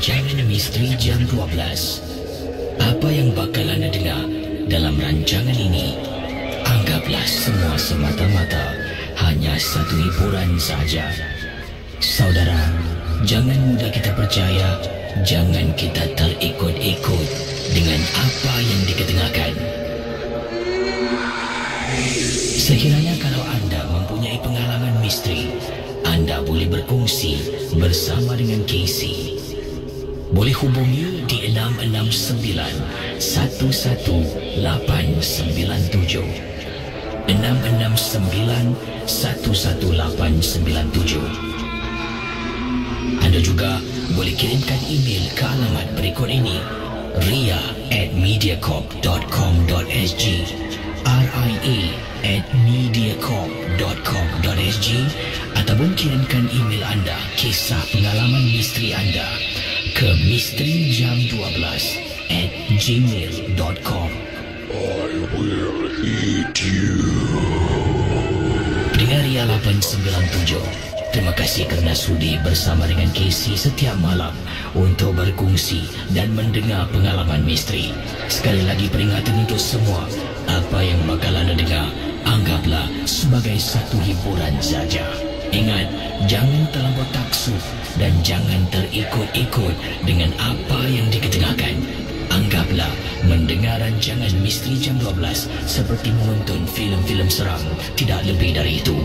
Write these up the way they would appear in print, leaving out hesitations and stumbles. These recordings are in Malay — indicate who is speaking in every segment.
Speaker 1: Rancangan Misteri Jam 12. Apa yang bakal anda dengar dalam rancangan ini, anggaplah semua semata-mata hanya satu hiburan saja. Saudara, jangan mudah kita percaya, jangan kita terikut-ikut dengan apa yang diketengahkan. Sekiranya kalau anda mempunyai pengalaman misteri, anda boleh berkongsi bersama dengan Casey. Boleh hubungi di 669-11897. 669-11897. Anda juga boleh kirimkan email ke alamat berikut ini: ria@mediacorp.com.sg, ria@mediacorp.com.sg, ataupun kirimkan email anda kisah pengalaman misteri anda ke misterijam12@gmail.com.
Speaker 2: I will eat you.
Speaker 1: Dengar Ria 897. Terima kasih kerana sudi bersama dengan Casey setiap malam untuk berkongsi dan mendengar pengalaman misteri. Sekali lagi peringatan untuk semua, apa yang bakal anda dengar, anggaplah sebagai satu hiburan saja. Ingat, jangan terlalu taksub dan jangan terikut-ikut dengan apa yang diketengahkan. Anggaplah mendengar rancangan Misteri Jam 12 seperti menonton filem-filem seram, tidak lebih dari itu.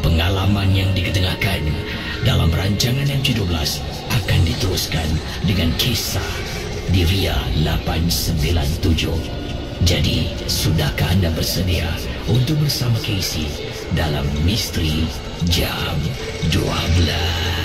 Speaker 1: Pengalaman yang diketengahkan dalam rancangan MJ12 akan diteruskan dengan kisah di Ria 897. Jadi, sudahkah anda bersedia untuk bersama Casey dalam Misteri Jam 12?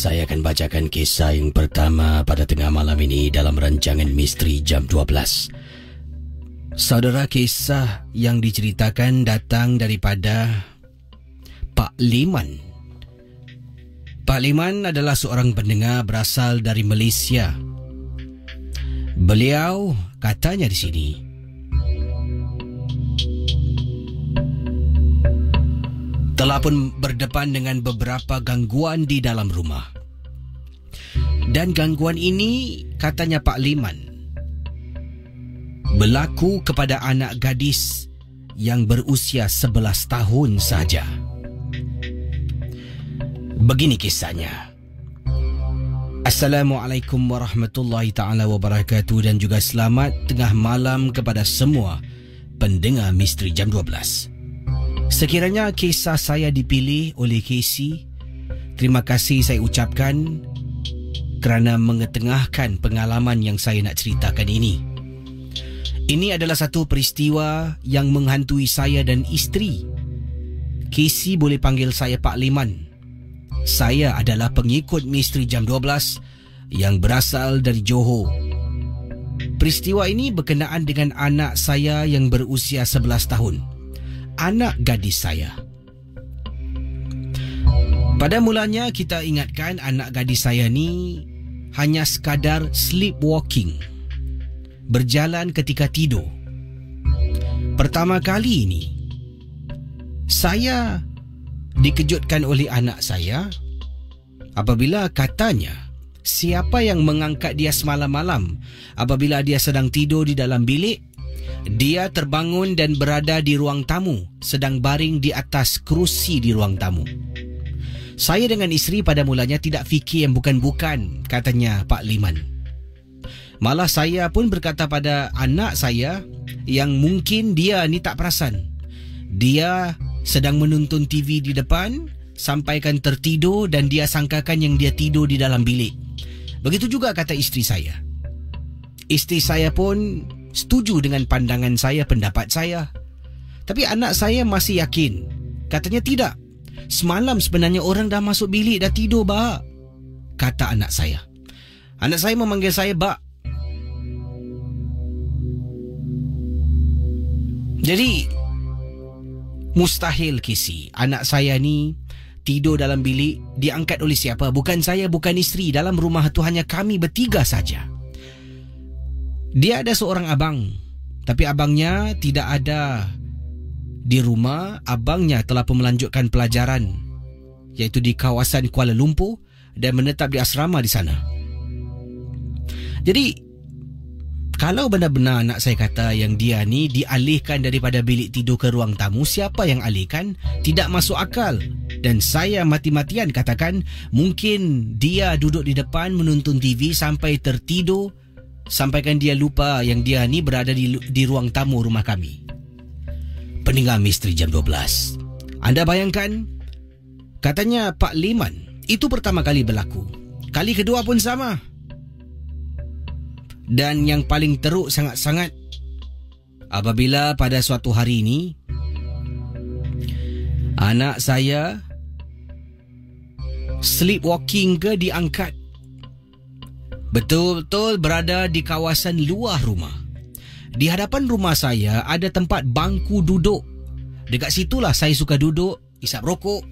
Speaker 1: Saya akan bacakan kisah yang pertama pada tengah malam ini dalam rancangan Misteri Jam 12. Saudara, kisah yang diceritakan datang daripada Pak Liman. Pak Liman adalah seorang pendengar berasal dari Malaysia. Beliau katanya di sini, telah pun berdepan dengan beberapa gangguan di dalam rumah. Dan gangguan ini, katanya Pak Liman, berlaku kepada anak gadis yang berusia 11 tahun saja. Begini kisahnya. Assalamualaikum warahmatullahi ta'ala wabarakatuh, dan juga selamat tengah malam kepada semua pendengar Misteri Jam 12. Sekiranya kisah saya dipilih oleh Casey, terima kasih saya ucapkan kerana mengetengahkan pengalaman yang saya nak ceritakan ini. Ini adalah satu peristiwa yang menghantui saya dan isteri. Casey boleh panggil saya Pak Liman. Saya adalah pengikut Misteri Jam 12 yang berasal dari Johor.
Speaker 3: Peristiwa ini berkenaan dengan anak saya yang berusia 11 tahun. Anak gadis saya. Pada mulanya kita ingatkan anak gadis saya ni hanya sekadar sleepwalking. Berjalan ketika tidur. Pertama kali ini, saya dikejutkan oleh anak saya apabila katanya siapa yang mengangkat dia semalam-malam apabila dia sedang tidur di dalam bilik. Dia terbangun dan berada di ruang tamu, sedang baring di atas kerusi di ruang tamu. Saya dengan isteri pada mulanya tidak fikir yang bukan-bukan, katanya Pak Liman. Malah saya pun berkata pada anak saya yang mungkin dia ni tak perasan. Dia sedang menonton TV di depan, sampaikan tertidur dan dia sangkakan yang dia tidur di dalam bilik. Begitu juga kata isteri saya. Isteri saya pun setuju dengan pandangan saya, pendapat saya. Tapi anak saya masih yakin. Katanya tidak. Semalam sebenarnya orang dah masuk bilik, dah tidur, Bak, kata anak saya. Anak saya memanggil saya Bak. Jadi mustahil Casey, anak saya ni tidur dalam bilik diangkat oleh siapa? Bukan saya, bukan isteri. Dalam rumah tu hanya kami bertiga saja. Dia ada seorang abang, tapi abangnya tidak ada di rumah. Abangnya telah melanjutkan pelajaran, iaitu di kawasan Kuala Lumpur, dan menetap di asrama di sana. Jadi kalau benar-benar anak saya kata yang dia ni dialihkan daripada bilik tidur ke ruang tamu, siapa yang alihkan? Tidak masuk akal. Dan saya mati-matian katakan mungkin dia duduk di depan menonton TV sampai tertidur, sampaikan dia lupa yang dia ni berada di ruang tamu rumah kami. Pendengar Misteri Jam 12, anda bayangkan, katanya Pak Liman, itu pertama kali berlaku. Kali kedua pun sama. Dan yang paling teruk sangat-sangat apabila pada suatu hari ini anak saya sleepwalking ke diangkat. Betul-betul berada di kawasan luar rumah. Di hadapan rumah saya ada tempat bangku duduk. Dekat situlah saya suka duduk, isap rokok.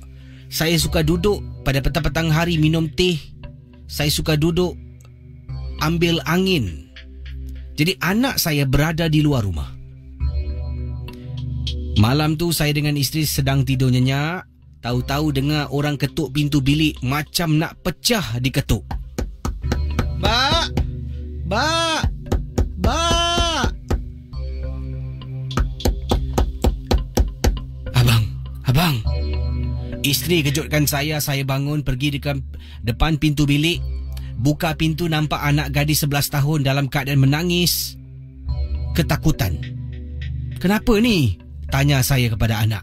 Speaker 3: Saya suka duduk pada petang-petang hari minum teh. Saya suka duduk ambil angin. Jadi anak saya berada di luar rumah. Malam tu saya dengan isteri sedang tidur nyenyak. Tahu-tahu dengar orang ketuk pintu bilik macam nak pecah diketuk. Bak! Bak! Bak! Abang! Isteri kejutkan saya bangun pergi depan pintu bilik. Buka pintu, nampak anak gadis 11 tahun dalam keadaan menangis. Ketakutan. Kenapa ni? Tanya saya kepada anak.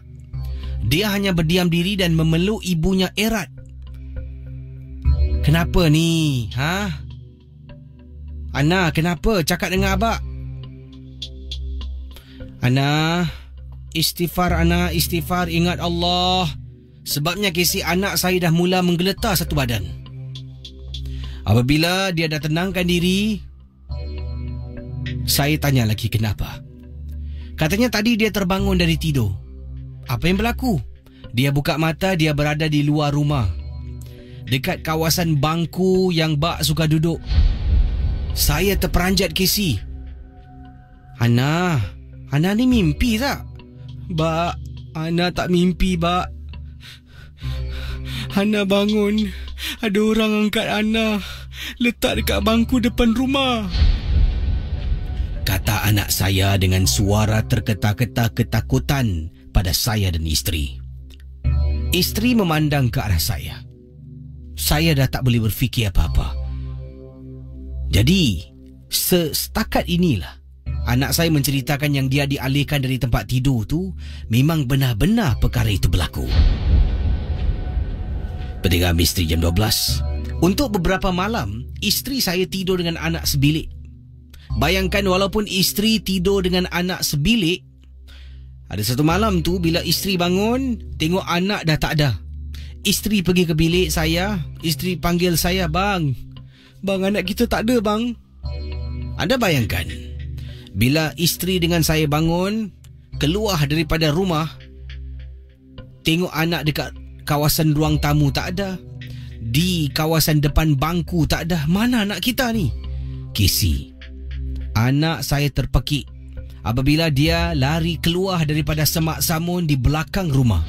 Speaker 3: Dia hanya berdiam diri dan memeluk ibunya erat. Kenapa ni? Ana, kenapa? Cakap dengan abang. Ana, istighfar Ana, istighfar, ingat Allah. Sebabnya Casey, anak saya dah mula menggeletar satu badan. Apabila dia dah tenangkan diri, saya tanya lagi kenapa. Katanya tadi dia terbangun dari tidur. Apa yang berlaku? Dia buka mata, dia berada di luar rumah, dekat kawasan bangku yang Bak suka duduk. Saya terperanjat Casey. Ana ni mimpi tak? Bak, Ana tak mimpi, Bak. Ana bangun, ada orang angkat Ana, letak dekat bangku depan rumah, kata anak saya dengan suara terketa-keta ketakutan pada saya dan isteri. Isteri memandang ke arah saya. Saya dah tak boleh berfikir apa-apa. Jadi, setakat inilah anak saya menceritakan yang dia dialihkan dari tempat tidur tu memang benar-benar perkara itu berlaku. Pendengar Misteri Jam 12, untuk beberapa malam isteri saya tidur dengan anak sebilik. Bayangkan, walaupun isteri tidur dengan anak sebilik, ada satu malam tu bila isteri bangun tengok anak dah tak ada. Isteri pergi ke bilik saya. Isteri panggil saya, Bang, anak kita tak ada, bang. Anda bayangkan, bila isteri dengan saya bangun, keluar daripada rumah, tengok anak dekat kawasan ruang tamu tak ada, di kawasan depan bangku tak ada. Mana anak kita ni? Casey, anak saya terpekik apabila dia lari keluar daripada semak samun di belakang rumah.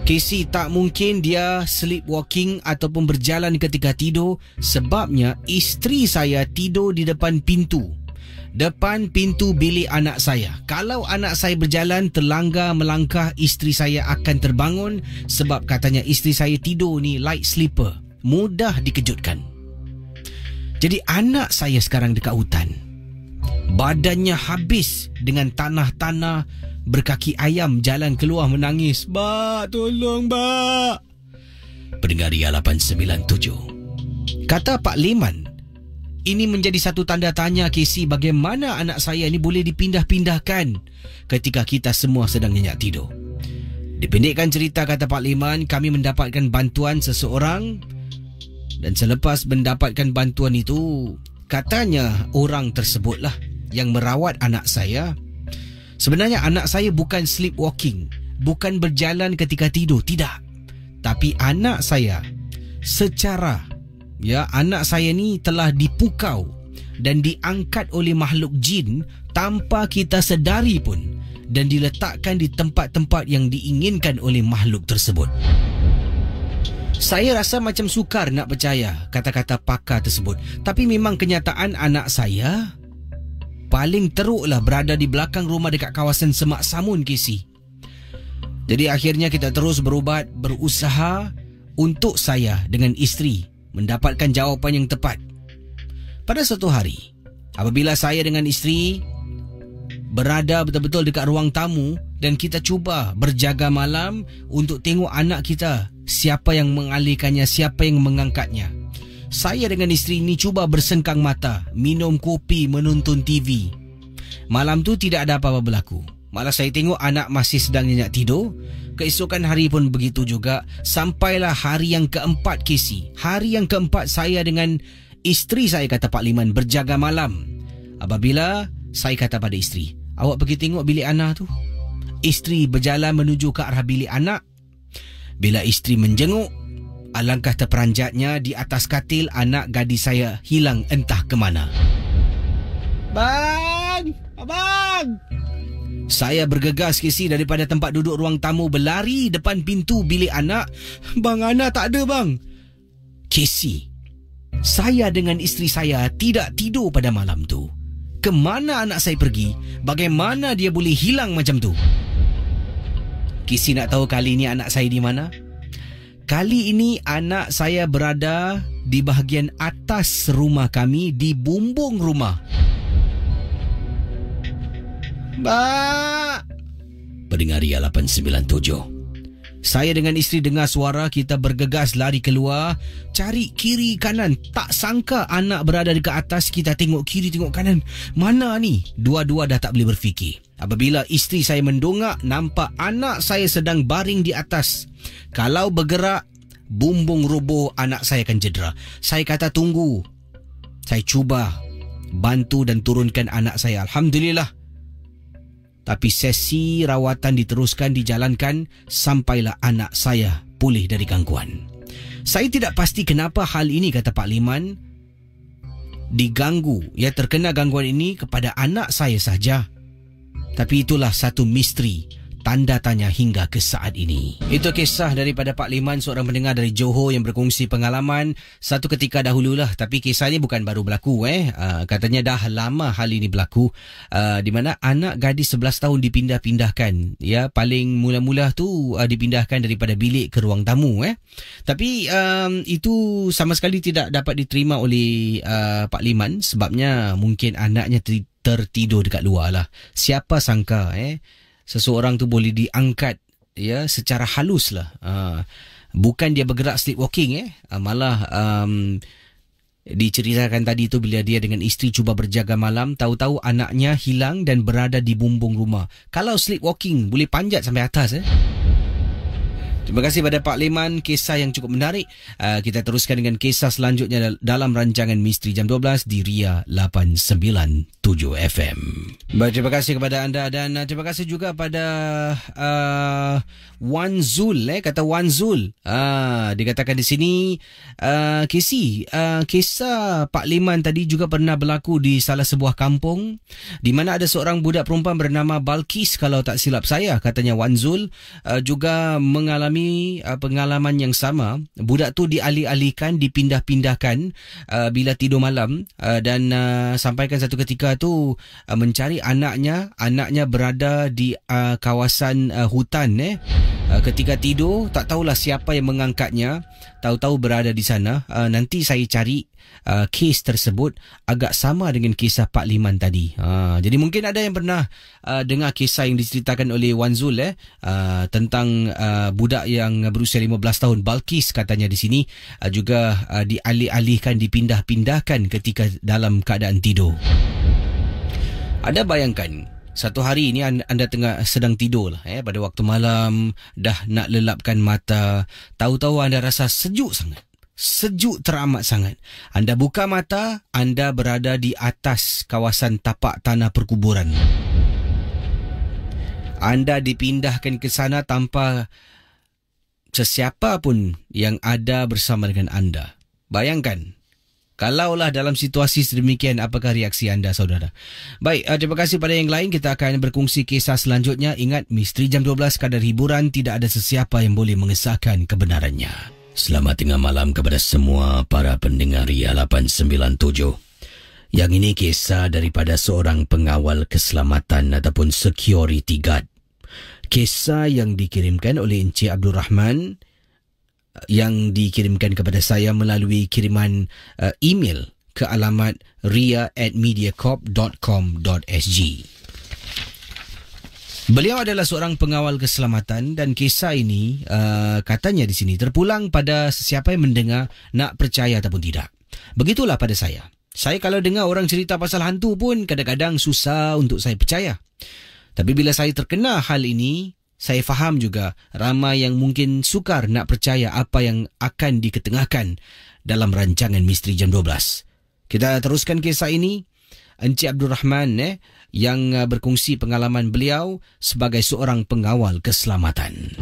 Speaker 3: Casey, tak mungkin dia sleepwalking ataupun berjalan ketika tidur, sebabnya isteri saya tidur di depan pintu bilik anak saya. Kalau anak saya berjalan terlanggar melangkah, isteri saya akan terbangun, sebab katanya isteri saya tidur ni light sleeper, mudah dikejutkan. Jadi anak saya sekarang dekat hutan, badannya habis dengan tanah-tanah, berkaki ayam, jalan keluar menangis. Bak, tolong bak.
Speaker 1: Pendengar Ria 897.
Speaker 3: Kata Pak Liman, ini menjadi satu tanda tanya, Casey, bagaimana anak saya ni boleh dipindah-pindahkan ketika kita semua sedang nyenyak tidur. Dipendekkan cerita, kata Pak Liman, kami mendapatkan bantuan seseorang, dan selepas mendapatkan bantuan itu, katanya orang tersebutlah yang merawat anak saya. Sebenarnya anak saya bukan sleepwalking, bukan berjalan ketika tidur, tidak. Tapi anak saya anak saya ni telah dipukau dan diangkat oleh makhluk jin tanpa kita sedari pun, dan diletakkan di tempat-tempat yang diinginkan oleh makhluk tersebut. Saya rasa macam sukar nak percaya kata-kata pakar tersebut, tapi memang kenyataan anak saya paling teruklah berada di belakang rumah dekat kawasan semak samun, Casey. Jadi akhirnya kita terus berusaha untuk saya dengan isteri mendapatkan jawapan yang tepat. Pada suatu hari, apabila saya dengan isteri berada betul-betul dekat ruang tamu dan kita cuba berjaga malam untuk tengok anak kita, siapa yang mengalihkannya, siapa yang mengangkatnya. Saya dengan isteri ni cuba bersengkang mata, minum kopi, menonton TV. Malam tu tidak ada apa-apa berlaku. Malah saya tengok anak masih sedang nyenyak tidur. Keesokan hari pun begitu juga. Sampailah hari yang keempat, Casey. Hari yang keempat saya dengan isteri saya, kata Pak Liman, berjaga malam. Apabila saya kata pada isteri, awak pergi tengok bilik anak tu. Isteri berjalan menuju ke arah bilik anak. Bila isteri menjenguk, alangkah terperanjatnya, di atas katil anak gadis saya hilang entah ke mana. Bang! Abang! Saya bergegas, Casey, daripada tempat duduk ruang tamu, berlari depan pintu bilik anak. Bang, anak tak ada, bang. Casey, saya dengan isteri saya tidak tidur pada malam tu. Kemana anak saya pergi? Bagaimana dia boleh hilang macam tu? Casey, nak tahu kali ini anak saya di mana? Kali ini anak saya berada di bahagian atas rumah kami, di bumbung rumah. Bak!
Speaker 1: Pendengar Ria 897.
Speaker 3: Saya dengan isteri dengar suara, kita bergegas lari keluar, cari kiri kanan. Tak sangka anak berada dekat atas. Kita tengok kiri, tengok kanan. Mana ni? Dua-dua dah tak boleh berfikir. Apabila isteri saya mendongak, nampak anak saya sedang baring di atas. Kalau bergerak, bumbung roboh, anak saya akan cedera. Saya kata tunggu. Saya cuba bantu dan turunkan anak saya. Alhamdulillah. Tapi sesi rawatan diteruskan, dijalankan sampailah anak saya pulih dari gangguan. Saya tidak pasti kenapa hal ini, kata Pak Liman, diganggu. Ya, terkena gangguan ini kepada anak saya saja. Tapi itulah satu misteri, tanda tanya hingga ke saat ini. Itu kisah daripada Pak Liman, seorang pendengar dari Johor yang berkongsi pengalaman satu ketika dahululah. Tapi kisah ini bukan baru berlaku. Katanya dah lama hal ini berlaku, di mana anak gadis 11 tahun dipindah-pindahkan. Ya, paling mula-mula tu dipindahkan daripada bilik ke ruang tamu. Tapi itu sama sekali tidak dapat diterima oleh Pak Liman, sebabnya mungkin anaknya tertidur dekat luar lah. Siapa sangka seseorang tu boleh diangkat ya secara halus lah. Bukan dia bergerak sleepwalking. Malah diceritakan tadi tu bila dia dengan isteri cuba berjaga malam, tahu-tahu anaknya hilang dan berada di bumbung rumah. Kalau sleepwalking boleh panjat sampai atas. Terima kasih pada Pak Leman, kisah yang cukup menarik. Kita teruskan dengan kisah selanjutnya dalam rancangan Misteri Jam 12 di Ria 897 FM. Baik, terima kasih kepada anda dan terima kasih juga pada Wan Zul. Kata Wan Zul. Dikatakan di sini, kisah Pak Leman tadi juga pernah berlaku di salah sebuah kampung di mana ada seorang budak perempuan bernama Balkis, kalau tak silap saya, katanya Wan Zul. Juga mengalami pengalaman yang sama. Budak tu dialih-alihkan, dipindah-pindahkan bila tidur malam, dan sampaikan satu ketika tu mencari anaknya berada di kawasan hutan. Ketika tidur, tak tahulah siapa yang mengangkatnya, tahu-tahu berada di sana. Nanti saya cari kes tersebut agak sama dengan kisah Pak Liman tadi. Jadi mungkin ada yang pernah dengar kisah yang diceritakan oleh Wan Zul tentang budak yang berusia 15 tahun, Balkis katanya di sini, juga dialih-alihkan, dipindah-pindahkan ketika dalam keadaan tidur. Anda bayangkan, satu hari ini anda sedang tidur pada waktu malam, dah nak lelapkan mata, tahu-tahu anda rasa sejuk sangat. Sejuk teramat sangat. Anda buka mata, anda berada di atas kawasan tapak tanah perkuburan. Anda dipindahkan ke sana tanpa sesiapa pun yang ada bersama dengan anda. Bayangkan, kalaulah dalam situasi sedemikian, apakah reaksi anda, saudara? Baik, terima kasih pada yang lain. Kita akan berkongsi kisah selanjutnya. Ingat, Misteri Jam 12 kadar hiburan, tidak ada sesiapa yang boleh mengesahkan kebenarannya.
Speaker 1: Selamat tengah malam kepada semua para pendengar Ria 897. Yang ini kisah daripada seorang pengawal keselamatan ataupun security guard. Kisah yang dikirimkan oleh Encik Abdul Rahman, yang dikirimkan kepada saya melalui kiriman email ke alamat ria@mediacorp.com.sg. Beliau adalah seorang pengawal keselamatan dan kisah ini katanya di sini terpulang pada sesiapa yang mendengar, nak percaya ataupun tidak. Begitulah pada saya. Saya kalau dengar orang cerita pasal hantu pun kadang-kadang susah untuk saya percaya. Tapi bila saya terkena hal ini, saya faham juga ramai yang mungkin sukar nak percaya apa yang akan diketengahkan dalam rancangan Misteri Jam 12. Kita teruskan kisah ini. Encik Abdul Rahman yang berkongsi pengalaman beliau sebagai seorang pengawal keselamatan.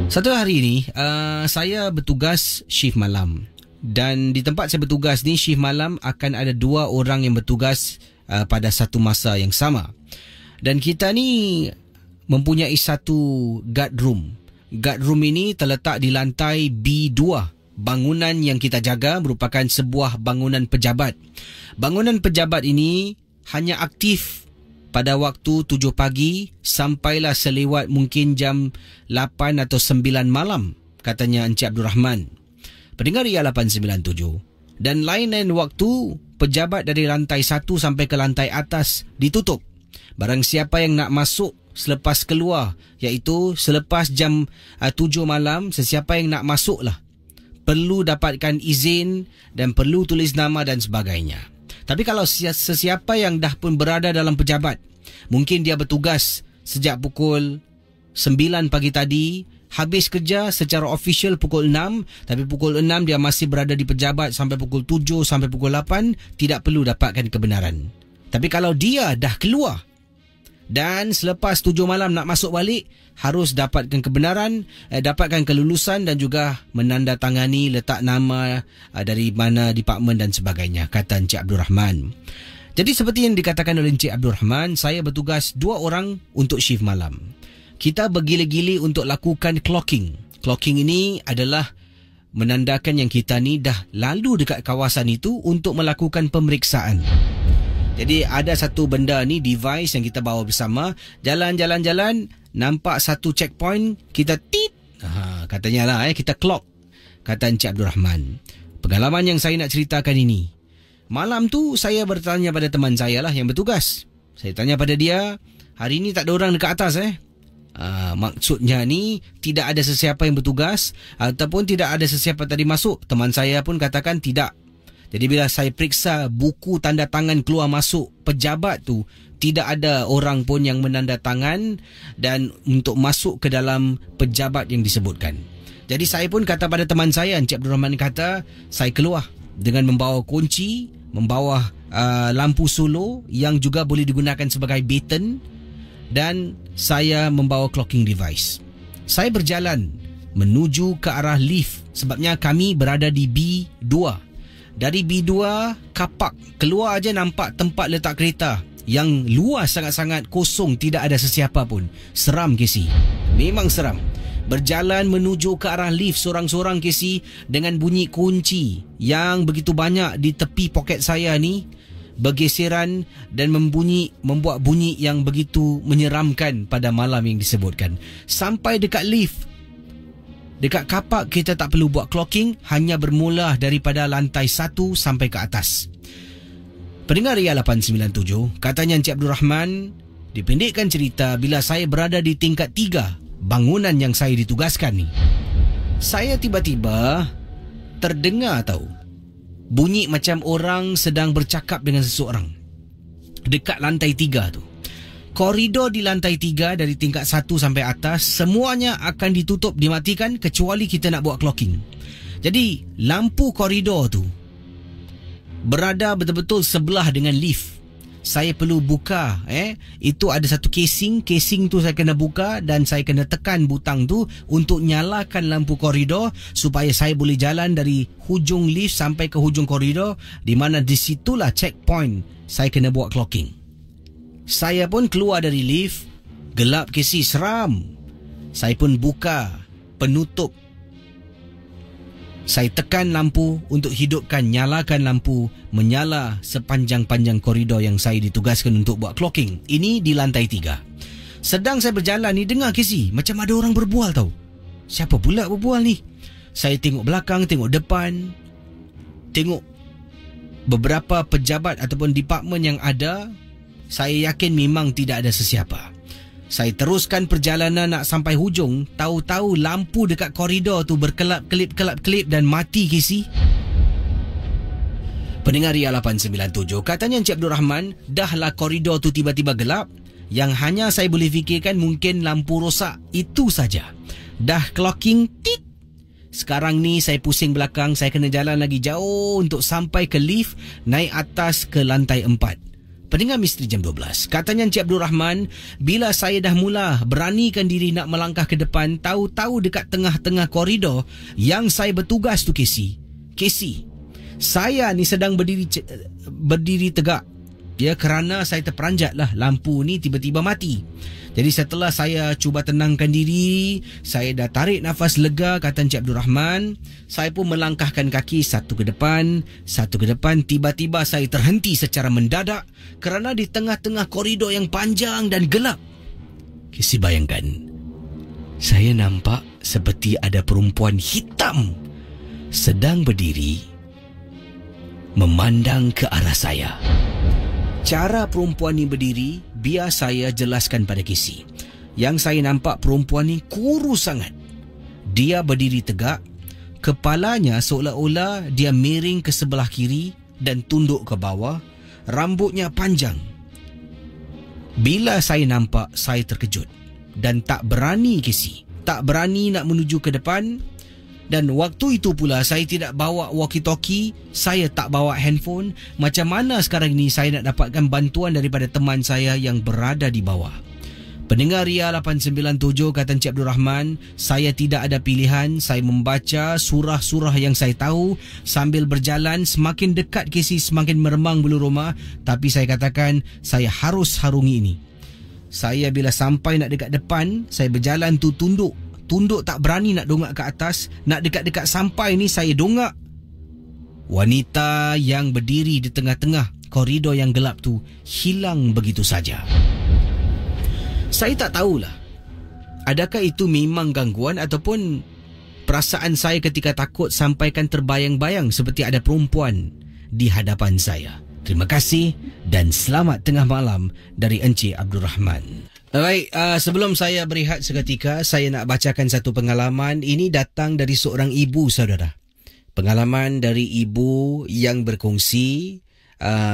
Speaker 1: Satu hari ini saya bertugas shift malam. Dan di tempat saya bertugas ni, shift malam akan ada 2 orang yang bertugas pada satu masa yang sama. Dan kita ni mempunyai satu guard room. Guard room ini terletak di lantai B2. Bangunan yang kita jaga merupakan sebuah bangunan pejabat. Bangunan pejabat ini hanya aktif pada waktu 7 pagi sampailah selewat mungkin jam 8 atau 9 malam, katanya Encik Abdul Rahman. Pendengar Ria 897. Dan lain-lain waktu, pejabat dari lantai 1 sampai ke lantai atas ditutup. Barang siapa yang nak masuk selepas keluar, iaitu selepas jam 7 malam, sesiapa yang nak masuklah perlu dapatkan izin dan perlu tulis nama dan sebagainya. Tapi kalau sesiapa yang dah pun berada dalam pejabat, mungkin dia bertugas sejak pukul 9 pagi tadi, habis kerja secara official pukul 6, tapi pukul 6 dia masih berada di pejabat sampai pukul 7 sampai pukul 8, tidak perlu dapatkan kebenaran. Tapi kalau dia dah keluar dan selepas 7 malam nak masuk balik, harus dapatkan kebenaran, dapatkan kelulusan dan juga menandatangani letak nama dari mana departmen dan sebagainya, kata Encik Abdul Rahman. Jadi seperti yang dikatakan oleh Encik Abdul Rahman, saya bertugas 2 orang untuk shift malam. Kita bergila-gili untuk lakukan clocking. Clocking ini adalah menandakan yang kita ni dah lalu dekat kawasan itu untuk melakukan pemeriksaan. Jadi ada satu benda ni, device yang kita bawa bersama, jalan-jalan-jalan, nampak satu checkpoint, kita tit. Katanya lah kita clock, kata Encik Abdul Rahman. Pengalaman yang saya nak ceritakan ini. Malam tu saya bertanya pada teman saya lah yang bertugas. Saya tanya pada dia, hari ni tak ada orang dekat atas maksudnya ni tidak ada sesiapa yang bertugas ataupun tidak ada sesiapa tadi masuk. Teman saya pun katakan tidak.
Speaker 3: Jadi bila saya periksa buku tanda tangan keluar masuk pejabat tu, tidak ada orang pun yang menandatangan dan untuk masuk ke dalam pejabat yang disebutkan. Jadi saya pun kata pada teman saya, Encik Abdul Rahman kata, saya keluar dengan membawa kunci, membawa lampu solo yang juga boleh digunakan sebagai baton, dan saya membawa clocking device. Saya berjalan menuju ke arah lift sebabnya kami berada di B2. Dari B2, kapak keluar aja nampak tempat letak kereta yang luas sangat-sangat, kosong, tidak ada sesiapa pun. Seram, Casey. Memang seram. Berjalan menuju ke arah lift sorang-sorang, Casey, dengan bunyi kunci yang begitu banyak di tepi poket saya ni bergeseran dan membuat bunyi yang begitu menyeramkan pada malam yang disebutkan. Sampai dekat lift, dekat kapak, kita tak perlu buat clocking, hanya bermula daripada lantai 1 sampai ke atas. Pendengar Ria 897, katanya Encik Abdul Rahman, dipendekkan cerita, bila saya berada di tingkat 3 bangunan yang saya ditugaskan ni, saya tiba-tiba terdengar bunyi macam orang sedang bercakap dengan seseorang dekat lantai 3 tu. Koridor di lantai 3 dari tingkat 1 sampai atas semuanya akan ditutup, dimatikan kecuali kita nak buat clocking. Jadi lampu koridor tu berada betul-betul sebelah dengan lift. Saya perlu buka itu ada satu casing tu saya kena buka dan saya kena tekan butang tu untuk nyalakan lampu koridor supaya saya boleh jalan dari hujung lift sampai ke hujung koridor, di mana di situlah checkpoint saya kena buat clocking. Saya pun keluar dari lift, gelap, Casey, seram. Saya pun buka penutup. Saya tekan lampu untuk hidupkan, nyalakan lampu, menyala sepanjang-panjang koridor yang saya ditugaskan untuk buat clocking. Ini di lantai 3. Sedang saya berjalan ni, dengar, Casey, macam ada orang berbual tau. Siapa pula berbual ni? Saya tengok belakang, tengok depan, tengok beberapa pejabat ataupun departmen yang ada. Saya yakin memang tidak ada sesiapa. Saya teruskan perjalanan nak sampai hujung, tahu-tahu lampu dekat koridor tu berkelap-kelip dan mati, Casey. Pendengar Ria 897, katanya Encik Abdul Rahman, dahlah koridor tu tiba-tiba gelap. Yang hanya saya boleh fikirkan mungkin lampu rosak, itu saja. Dah clocking, tit. Sekarang ni saya pusing belakang, saya kena jalan lagi jauh untuk sampai ke lift, naik atas ke lantai 4. Pendengar Misteri Jam 12, katanya Encik Abdul Rahman, bila saya dah mula beranikan diri nak melangkah ke depan, tahu-tahu dekat tengah-tengah koridor yang saya bertugas tu, Casey, saya ni sedang berdiri tegak. Ya, kerana saya terperanjatlah lampu ni tiba-tiba mati. Jadi setelah saya cuba tenangkan diri, saya dah tarik nafas lega, kata Encik Abdul Rahman, saya pun melangkahkan kaki satu ke depan. Tiba-tiba saya terhenti secara mendadak kerana di tengah-tengah koridor yang panjang dan gelap, Kisi bayangkan, saya nampak seperti ada perempuan hitam sedang berdiri memandang ke arah saya. Cara perempuan ni berdiri, biar saya jelaskan pada Casey. Yang saya nampak perempuan ni kurus sangat. Dia berdiri tegak, kepalanya seolah-olah dia miring ke sebelah kiri dan tunduk ke bawah, rambutnya panjang. Bila saya nampak, saya terkejut dan tak berani, Casey. Tak berani nak menuju ke depan. Dan waktu itu pula saya tidak bawa walkie-talkie, saya tak bawa handphone. Macam mana sekarang ini saya nak dapatkan bantuan daripada teman saya yang berada di bawah? Pendengar Ria 897, kata Encik Abdul Rahman, saya tidak ada pilihan. Saya membaca surah-surah yang saya tahu sambil berjalan. Semakin dekat Casey, semakin meremang bulu roma. Tapi saya katakan, saya harus harungi ini. Saya bila sampai nak dekat depan, saya berjalan tu tunduk, tak berani nak dongak ke atas. Nak dekat-dekat sampai ni saya dongak. Wanita yang berdiri di tengah-tengah koridor yang gelap tu hilang begitu saja. Saya tak tahulah, adakah itu memang gangguan ataupun perasaan saya ketika takut sampaikan terbayang-bayang seperti ada perempuan di hadapan saya. Terima kasih dan selamat tengah malam dari Encik Abdul Rahman. Baik, sebelum saya berehat seketika, saya nak bacakan satu pengalaman. Ini datang dari seorang ibu, saudara. Pengalaman dari ibu yang berkongsi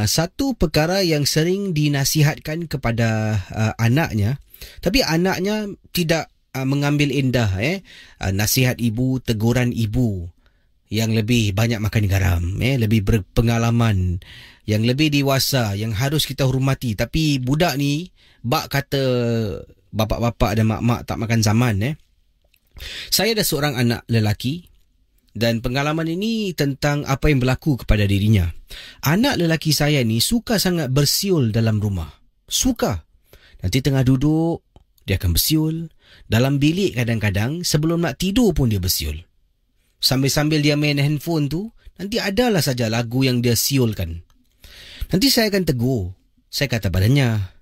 Speaker 3: satu perkara yang sering dinasihatkan kepada anaknya, tapi anaknya tidak mengambil indah nasihat ibu, teguran ibu yang lebih banyak makan garam, lebih berpengalaman, yang lebih dewasa, yang harus kita hormati. Tapi budak ni bak kata bapak-bapak dan mak-mak tak makan zaman. Saya ada seorang anak lelaki dan pengalaman ini tentang apa yang berlaku kepada dirinya. Anak lelaki saya ni suka sangat bersiul dalam rumah. Suka. Nanti tengah duduk, dia akan bersiul. Dalam bilik kadang-kadang, sebelum nak tidur pun dia bersiul. Sambil-sambil dia main handphone tu, nanti adalah saja lagu yang dia siulkan. Nanti saya akan tegur. Saya kata padanya,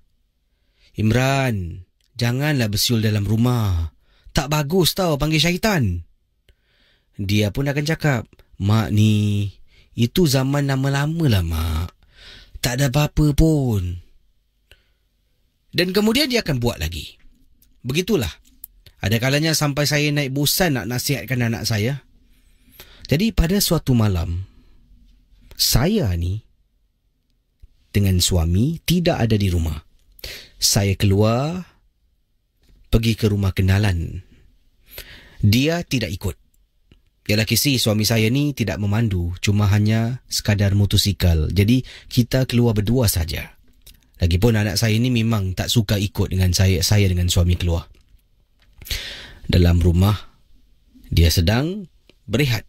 Speaker 3: Imran, janganlah bersiul dalam rumah. Tak bagus tau, panggil syaitan. Dia pun akan cakap, mak ni, itu zaman lama-lama lah mak. Tak ada apa-apa pun. Dan kemudian dia akan buat lagi. Begitulah. Ada kalanya sampai saya naik bosan nak nasihatkan anak saya. Jadi pada suatu malam, saya ni dengan suami tidak ada di rumah. Saya keluar, pergi ke rumah kenalan. Dia tidak ikut. Yalah Casey, suami saya ni tidak memandu, cuma hanya sekadar motosikal. Jadi kita keluar berdua saja. Lagipun anak saya ni memang tak suka ikut dengan saya dengan suami keluar. Dalam rumah, dia sedang berehat.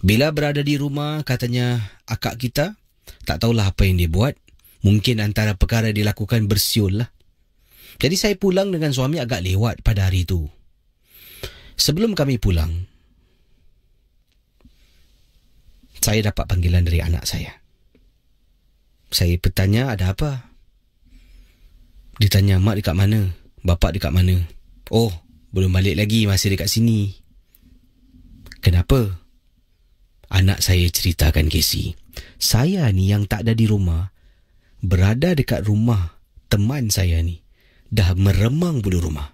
Speaker 3: Bila berada di rumah, katanya akak kita, tak tahulah apa yang dia buat. Mungkin antara perkara dia lakukan bersiul lah. Jadi saya pulang dengan suami agak lewat pada hari itu. Sebelum kami pulang, saya dapat panggilan dari anak saya. Saya bertanya, ada apa? Dia tanya, mak dekat mana? Bapak dekat mana? Oh, belum balik lagi, masih dekat sini. Kenapa? Anak saya ceritakan, Casey. Saya ni yang tak ada di rumah, berada dekat rumah teman saya ni. Dah meremang bulu rumah.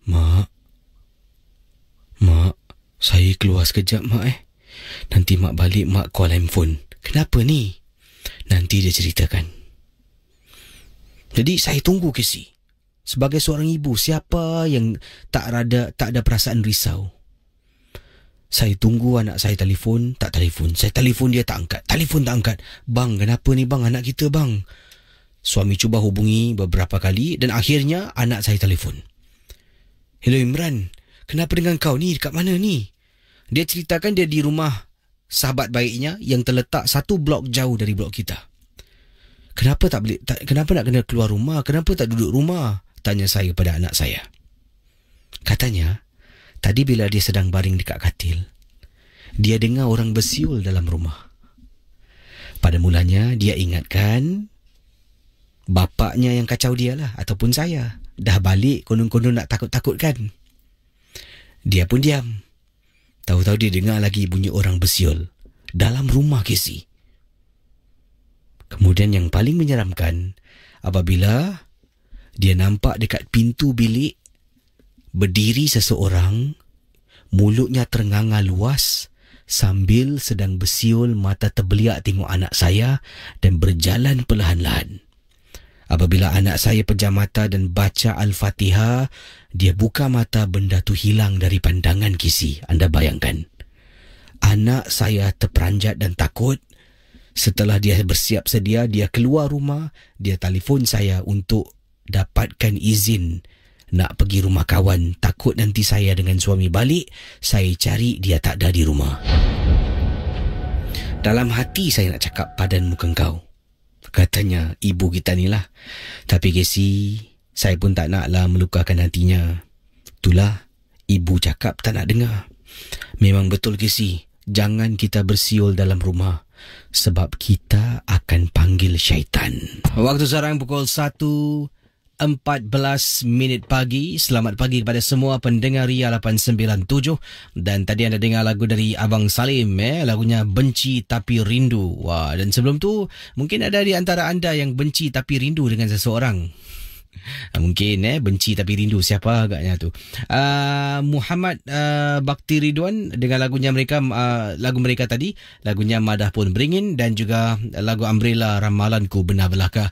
Speaker 3: Mak, saya keluar sekejap mak Nanti mak balik, mak call handphone. Kenapa ni? Nanti dia ceritakan. Jadi saya tunggu Casey. Sebagai seorang ibu, siapa yang tak ada perasaan risau? Saya tunggu anak saya telefon, tak telefon. Saya telefon, dia tak angkat. Telefon tak angkat. Bang, kenapa ni bang, anak kita bang? Suami cuba hubungi beberapa kali dan akhirnya anak saya telefon. Hello Imran, kenapa dengan kau ni? Dekat mana ni? Dia ceritakan dia di rumah sahabat baiknya yang terletak satu blok jauh dari blok kita. Kenapa kenapa nak kena keluar rumah? Kenapa tak duduk rumah? Tanya saya pada anak saya. Katanya, tadi bila dia sedang baring dekat katil, dia dengar orang bersiul dalam rumah. Pada mulanya dia ingatkan bapaknya yang kacau dia lah, ataupun saya. Dah balik konon-konon nak takut-takutkan. Dia pun diam. Tahu-tahu dia dengar lagi bunyi orang bersiul dalam rumah Casey. Kemudian yang paling menyeramkan, apabila dia nampak dekat pintu bilik berdiri seseorang, mulutnya ternganga luas sambil sedang bersiul, mata terbeliak tengok anak saya dan berjalan perlahan-lahan. Apabila anak saya pejam mata dan baca Al-Fatihah, dia buka mata, benda tu hilang dari pandangan Casey. Anda bayangkan. Anak saya terperanjat dan takut. Setelah dia bersiap sedia, dia keluar rumah, dia telefon saya untuk dapatkan izin nak pergi rumah kawan. Takut nanti saya dengan suami balik, saya cari dia tak ada di rumah. Dalam hati saya nak cakap, padan muka kau. Katanya ibu kita ni lah. Tapi Casey, saya pun tak naklah melukakan hatinya. Itulah, ibu cakap tak nak dengar. Memang betul Casey, jangan kita bersiul dalam rumah, sebab kita akan panggil syaitan. Waktu sekarang pukul 1.14 pagi. Selamat pagi kepada semua pendengar Ria 897. Dan tadi anda dengar lagu dari Abang Salim, lagunya Benci Tapi Rindu. Wah, dan sebelum tu mungkin ada di antara anda yang benci tapi rindu dengan seseorang. Mungkin benci tapi rindu, siapa agaknya tu. Muhammad Bakti Ridwan dengan lagu mereka tadi, lagunya Madah Pun Beringin, dan juga lagu Umbrella Ramalanku Benar Belaka.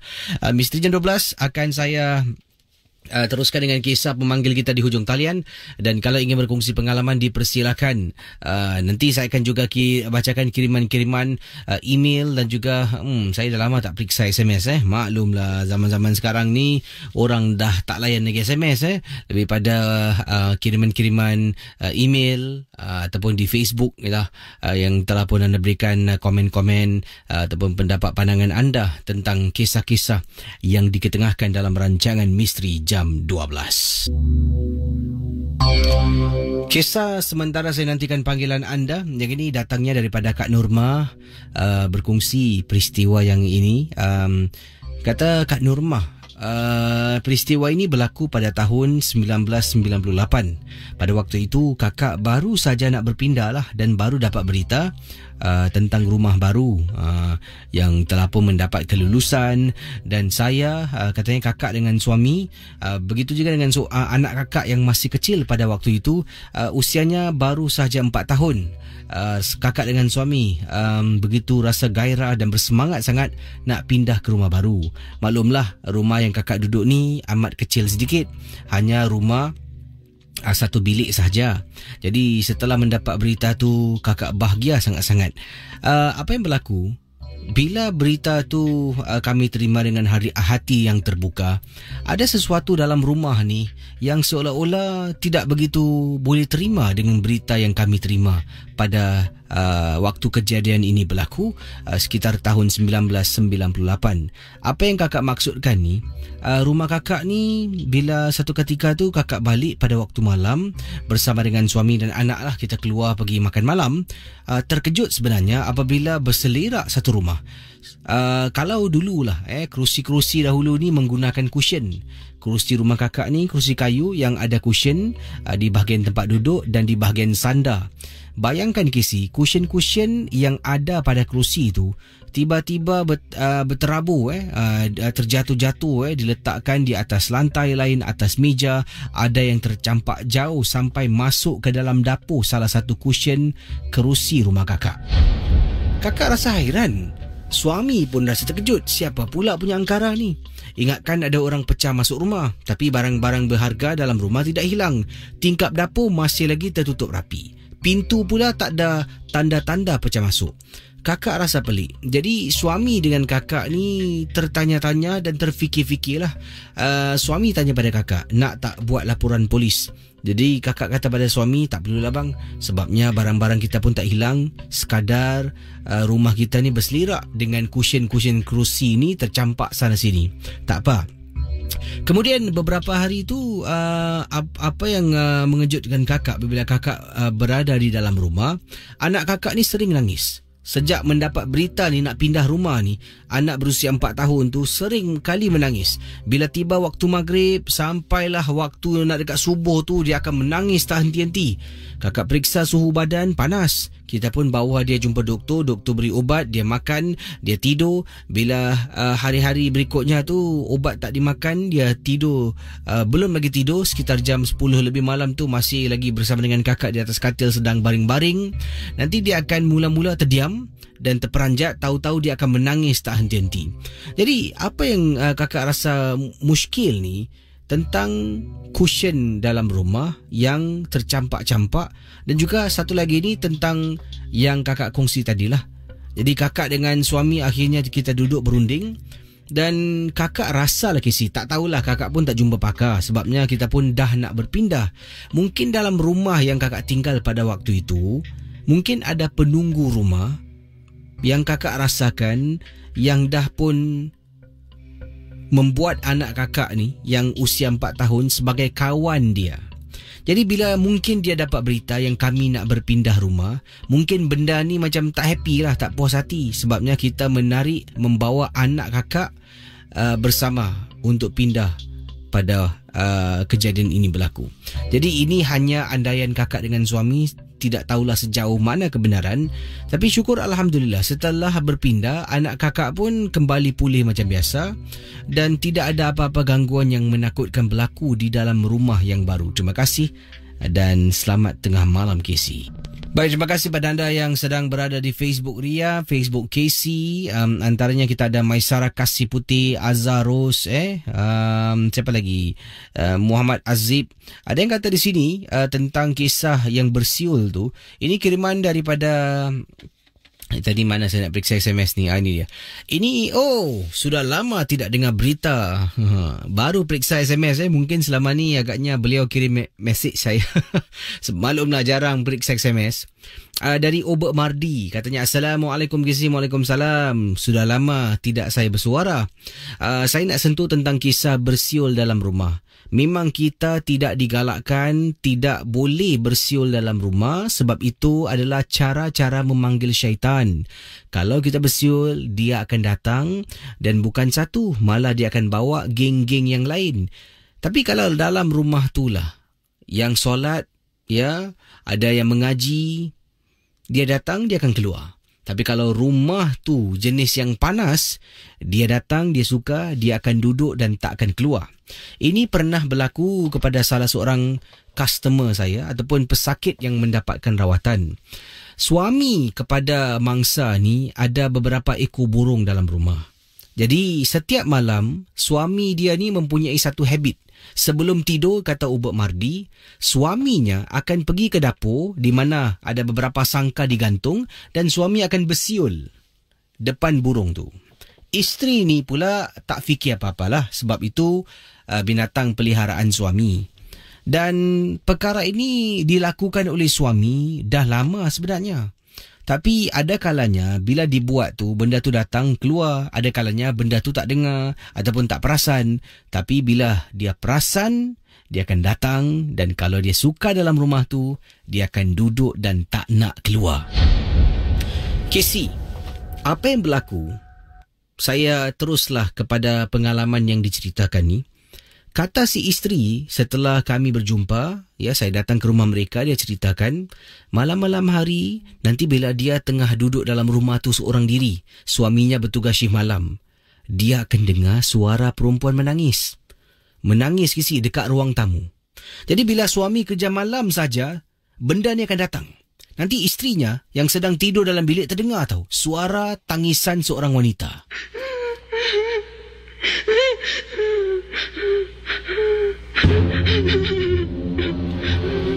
Speaker 3: Misteri Jam 12 akan saya teruskan dengan kisah pemanggil kita di hujung talian, dan kalau ingin berkongsi pengalaman dipersilakan. Nanti saya akan juga bacakan kiriman-kiriman email, dan juga saya dah lama tak periksa SMS. Maklumlah zaman-zaman sekarang ni orang dah tak layan lagi SMS. Lebih pada kiriman-kiriman email ataupun di Facebook yang telah pun anda berikan komen-komen ataupun pendapat pandangan anda tentang kisah-kisah yang diketengahkan dalam rancangan Misteri Jam 12. Kisah sementara saya nantikan panggilan anda. Yang ini datangnya daripada Kak Nurma, berkongsi peristiwa yang ini. Kata Kak Nurma, peristiwa ini berlaku pada tahun 1998. Pada waktu itu kakak baru saja nak berpindah dan baru dapat berita tentang rumah baru yang telah pun mendapat kelulusan. Dan saya, katanya kakak dengan suami, begitu juga dengan anak kakak yang masih kecil pada waktu itu, usianya baru saja 4 tahun. Kakak dengan suami begitu rasa gairah dan bersemangat sangat nak pindah ke rumah baru. Maklumlah, rumah yang kakak duduk ni amat kecil sedikit, hanya rumah satu bilik sahaja. Jadi setelah mendapat berita tu, kakak bahagia sangat-sangat. Apa yang berlaku? Bila berita tu kami terima dengan hati yang terbuka, ada sesuatu dalam rumah ni yang seolah-olah tidak begitu boleh terima dengan berita yang kami terima pada waktu kejadian ini berlaku, sekitar tahun 1998. Apa yang kakak maksudkan ni, rumah kakak ni bila satu ketika tu kakak balik pada waktu malam bersama dengan suami dan anak lah, kita keluar pergi makan malam, terkejut sebenarnya apabila berselerak satu rumah. Kalau dululah kerusi-kerusi dahulu ni menggunakan cushion. Kerusi rumah kakak ni kerusi kayu yang ada cushion di bahagian tempat duduk dan di bahagian sandar. Bayangkan Casey, cushion-cushion yang ada pada kerusi itu tiba-tiba berterabur, terjatuh-jatuh, diletakkan di atas lantai lain, atas meja. Ada yang tercampak jauh sampai masuk ke dalam dapur salah satu cushion kerusi rumah kakak. Kakak rasa hairan. Suami pun rasa terkejut. Siapa pula punya angkara ni? Ingatkan ada orang pecah masuk rumah, tapi barang-barang berharga dalam rumah tidak hilang. Tingkap dapur masih lagi tertutup rapi. Pintu pula tak ada tanda-tanda pecah masuk. Kakak rasa pelik. Jadi suami dengan kakak ni tertanya-tanya dan terfikir-fikirlah. Suami tanya pada kakak, nak tak buat laporan polis? Jadi kakak kata pada suami, tak perlulah bang, sebabnya barang-barang kita pun tak hilang. Sekadar rumah kita ni berselirak dengan cushion-cushion kerusi ni tercampak sana sini. Tak apa. Kemudian beberapa hari itu, apa yang mengejutkan kakak bila kakak berada di dalam rumah, anak kakak ni sering nangis. Sejak mendapat berita ni nak pindah rumah ni, anak berusia 4 tahun tu sering kali menangis. Bila tiba waktu maghrib, sampailah waktu nak dekat subuh tu, dia akan menangis tak henti-henti. Kakak periksa suhu badan, panas. Kita pun bawa dia jumpa doktor. Doktor beri ubat, dia makan, dia tidur. Bila hari-hari berikutnya tu ubat tak dimakan, dia tidur. Belum lagi tidur, sekitar jam 10 lebih malam tu masih lagi bersama dengan kakak di atas katil sedang baring-baring. Nanti dia akan mula-mula terdiam dan terperanjat, tahu-tahu dia akan menangis tak henti-henti. Jadi apa yang kakak rasa muskil ni tentang cushion dalam rumah yang tercampak-campak, dan juga satu lagi ni tentang yang kakak kongsi tadilah. Jadi kakak dengan suami akhirnya kita duduk berunding, dan kakak rasalah Casey, tak tahulah, kakak pun tak jumpa pakar sebabnya kita pun dah nak berpindah. Mungkin dalam rumah yang kakak tinggal pada waktu itu, mungkin ada penunggu rumah yang kakak rasakan yang dah pun membuat anak kakak ni yang usia 4 tahun sebagai kawan dia. Jadi bila mungkin dia dapat berita yang kami nak berpindah rumah, mungkin benda ni macam tak happy lah, tak puas hati. Sebabnya kita membawa anak kakak bersama untuk pindah pada kejadian ini berlaku. Jadi ini hanya andaian kakak dengan suami, tidak tahulah sejauh mana kebenaran. Tapi syukur Alhamdulillah, setelah berpindah, anak kakak pun kembali pulih macam biasa dan tidak ada apa-apa gangguan yang menakutkan berlaku di dalam rumah yang baru. Terima kasih dan selamat tengah malam Casey. Baik, terima kasih pada anda yang sedang berada di Facebook Ria, Facebook Casey. Antaranya kita ada Maisara Kasih Putih, Azhar Ros, siapa lagi? Muhammad Azib. Ada yang kata di sini tentang kisah yang bersiul tu. Ini kiriman daripada... Tadi mana saya nak periksa SMS ni? Ini dia. Ini, sudah lama tidak dengar berita. Baru periksa SMS. Mungkin selama ni agaknya beliau kirim mesej saya. Maklumlah jarang periksa SMS. Dari Obek Mardi. Katanya, Assalamualaikum Kisi. Waalaikumsalam. Sudah lama tidak saya bersuara. Saya nak sentuh tentang kisah bersiul dalam rumah. Memang kita tidak digalakkan, tidak boleh bersiul dalam rumah sebab itu adalah cara-cara memanggil syaitan. Kalau kita bersiul, dia akan datang dan bukan satu, malah dia akan bawa geng-geng yang lain. Tapi kalau dalam rumah itulah yang solat, ya, ada yang mengaji, dia datang, dia akan keluar. Tapi kalau rumah tu jenis yang panas, dia datang, dia suka, dia akan duduk dan tak akan keluar. Ini pernah berlaku kepada salah seorang customer saya ataupun pesakit yang mendapatkan rawatan. Suami kepada mangsa ni ada beberapa ekor burung dalam rumah. Jadi setiap malam suami dia ni mempunyai satu habit. Sebelum tidur, kata Ubek Mardi, suaminya akan pergi ke dapur di mana ada beberapa sangka digantung dan suami akan bersiul depan burung tu. Isteri ni pula tak fikir apa-apalah sebab itu binatang peliharaan suami. Dan perkara ini dilakukan oleh suami dah lama sebenarnya. Tapi ada kalanya bila dibuat tu benda tu datang keluar, ada kalanya benda tu tak dengar ataupun tak perasan. Tapi bila dia perasan, dia akan datang dan kalau dia suka dalam rumah tu, dia akan duduk dan tak nak keluar. Casey, apa yang berlaku? Saya teruslah kepada pengalaman yang diceritakan ni. Kata si isteri setelah kami berjumpa, ya, saya datang ke rumah mereka, dia ceritakan malam-malam hari nanti bila dia tengah duduk dalam rumah tu seorang diri, suaminya bertugas shift malam, dia akan dengar suara perempuan menangis. Menangis kisi dekat ruang tamu. Jadi bila suami kerja malam saja, benda ni akan datang. Nanti isterinya yang sedang tidur dalam bilik terdengar tahu suara tangisan seorang wanita.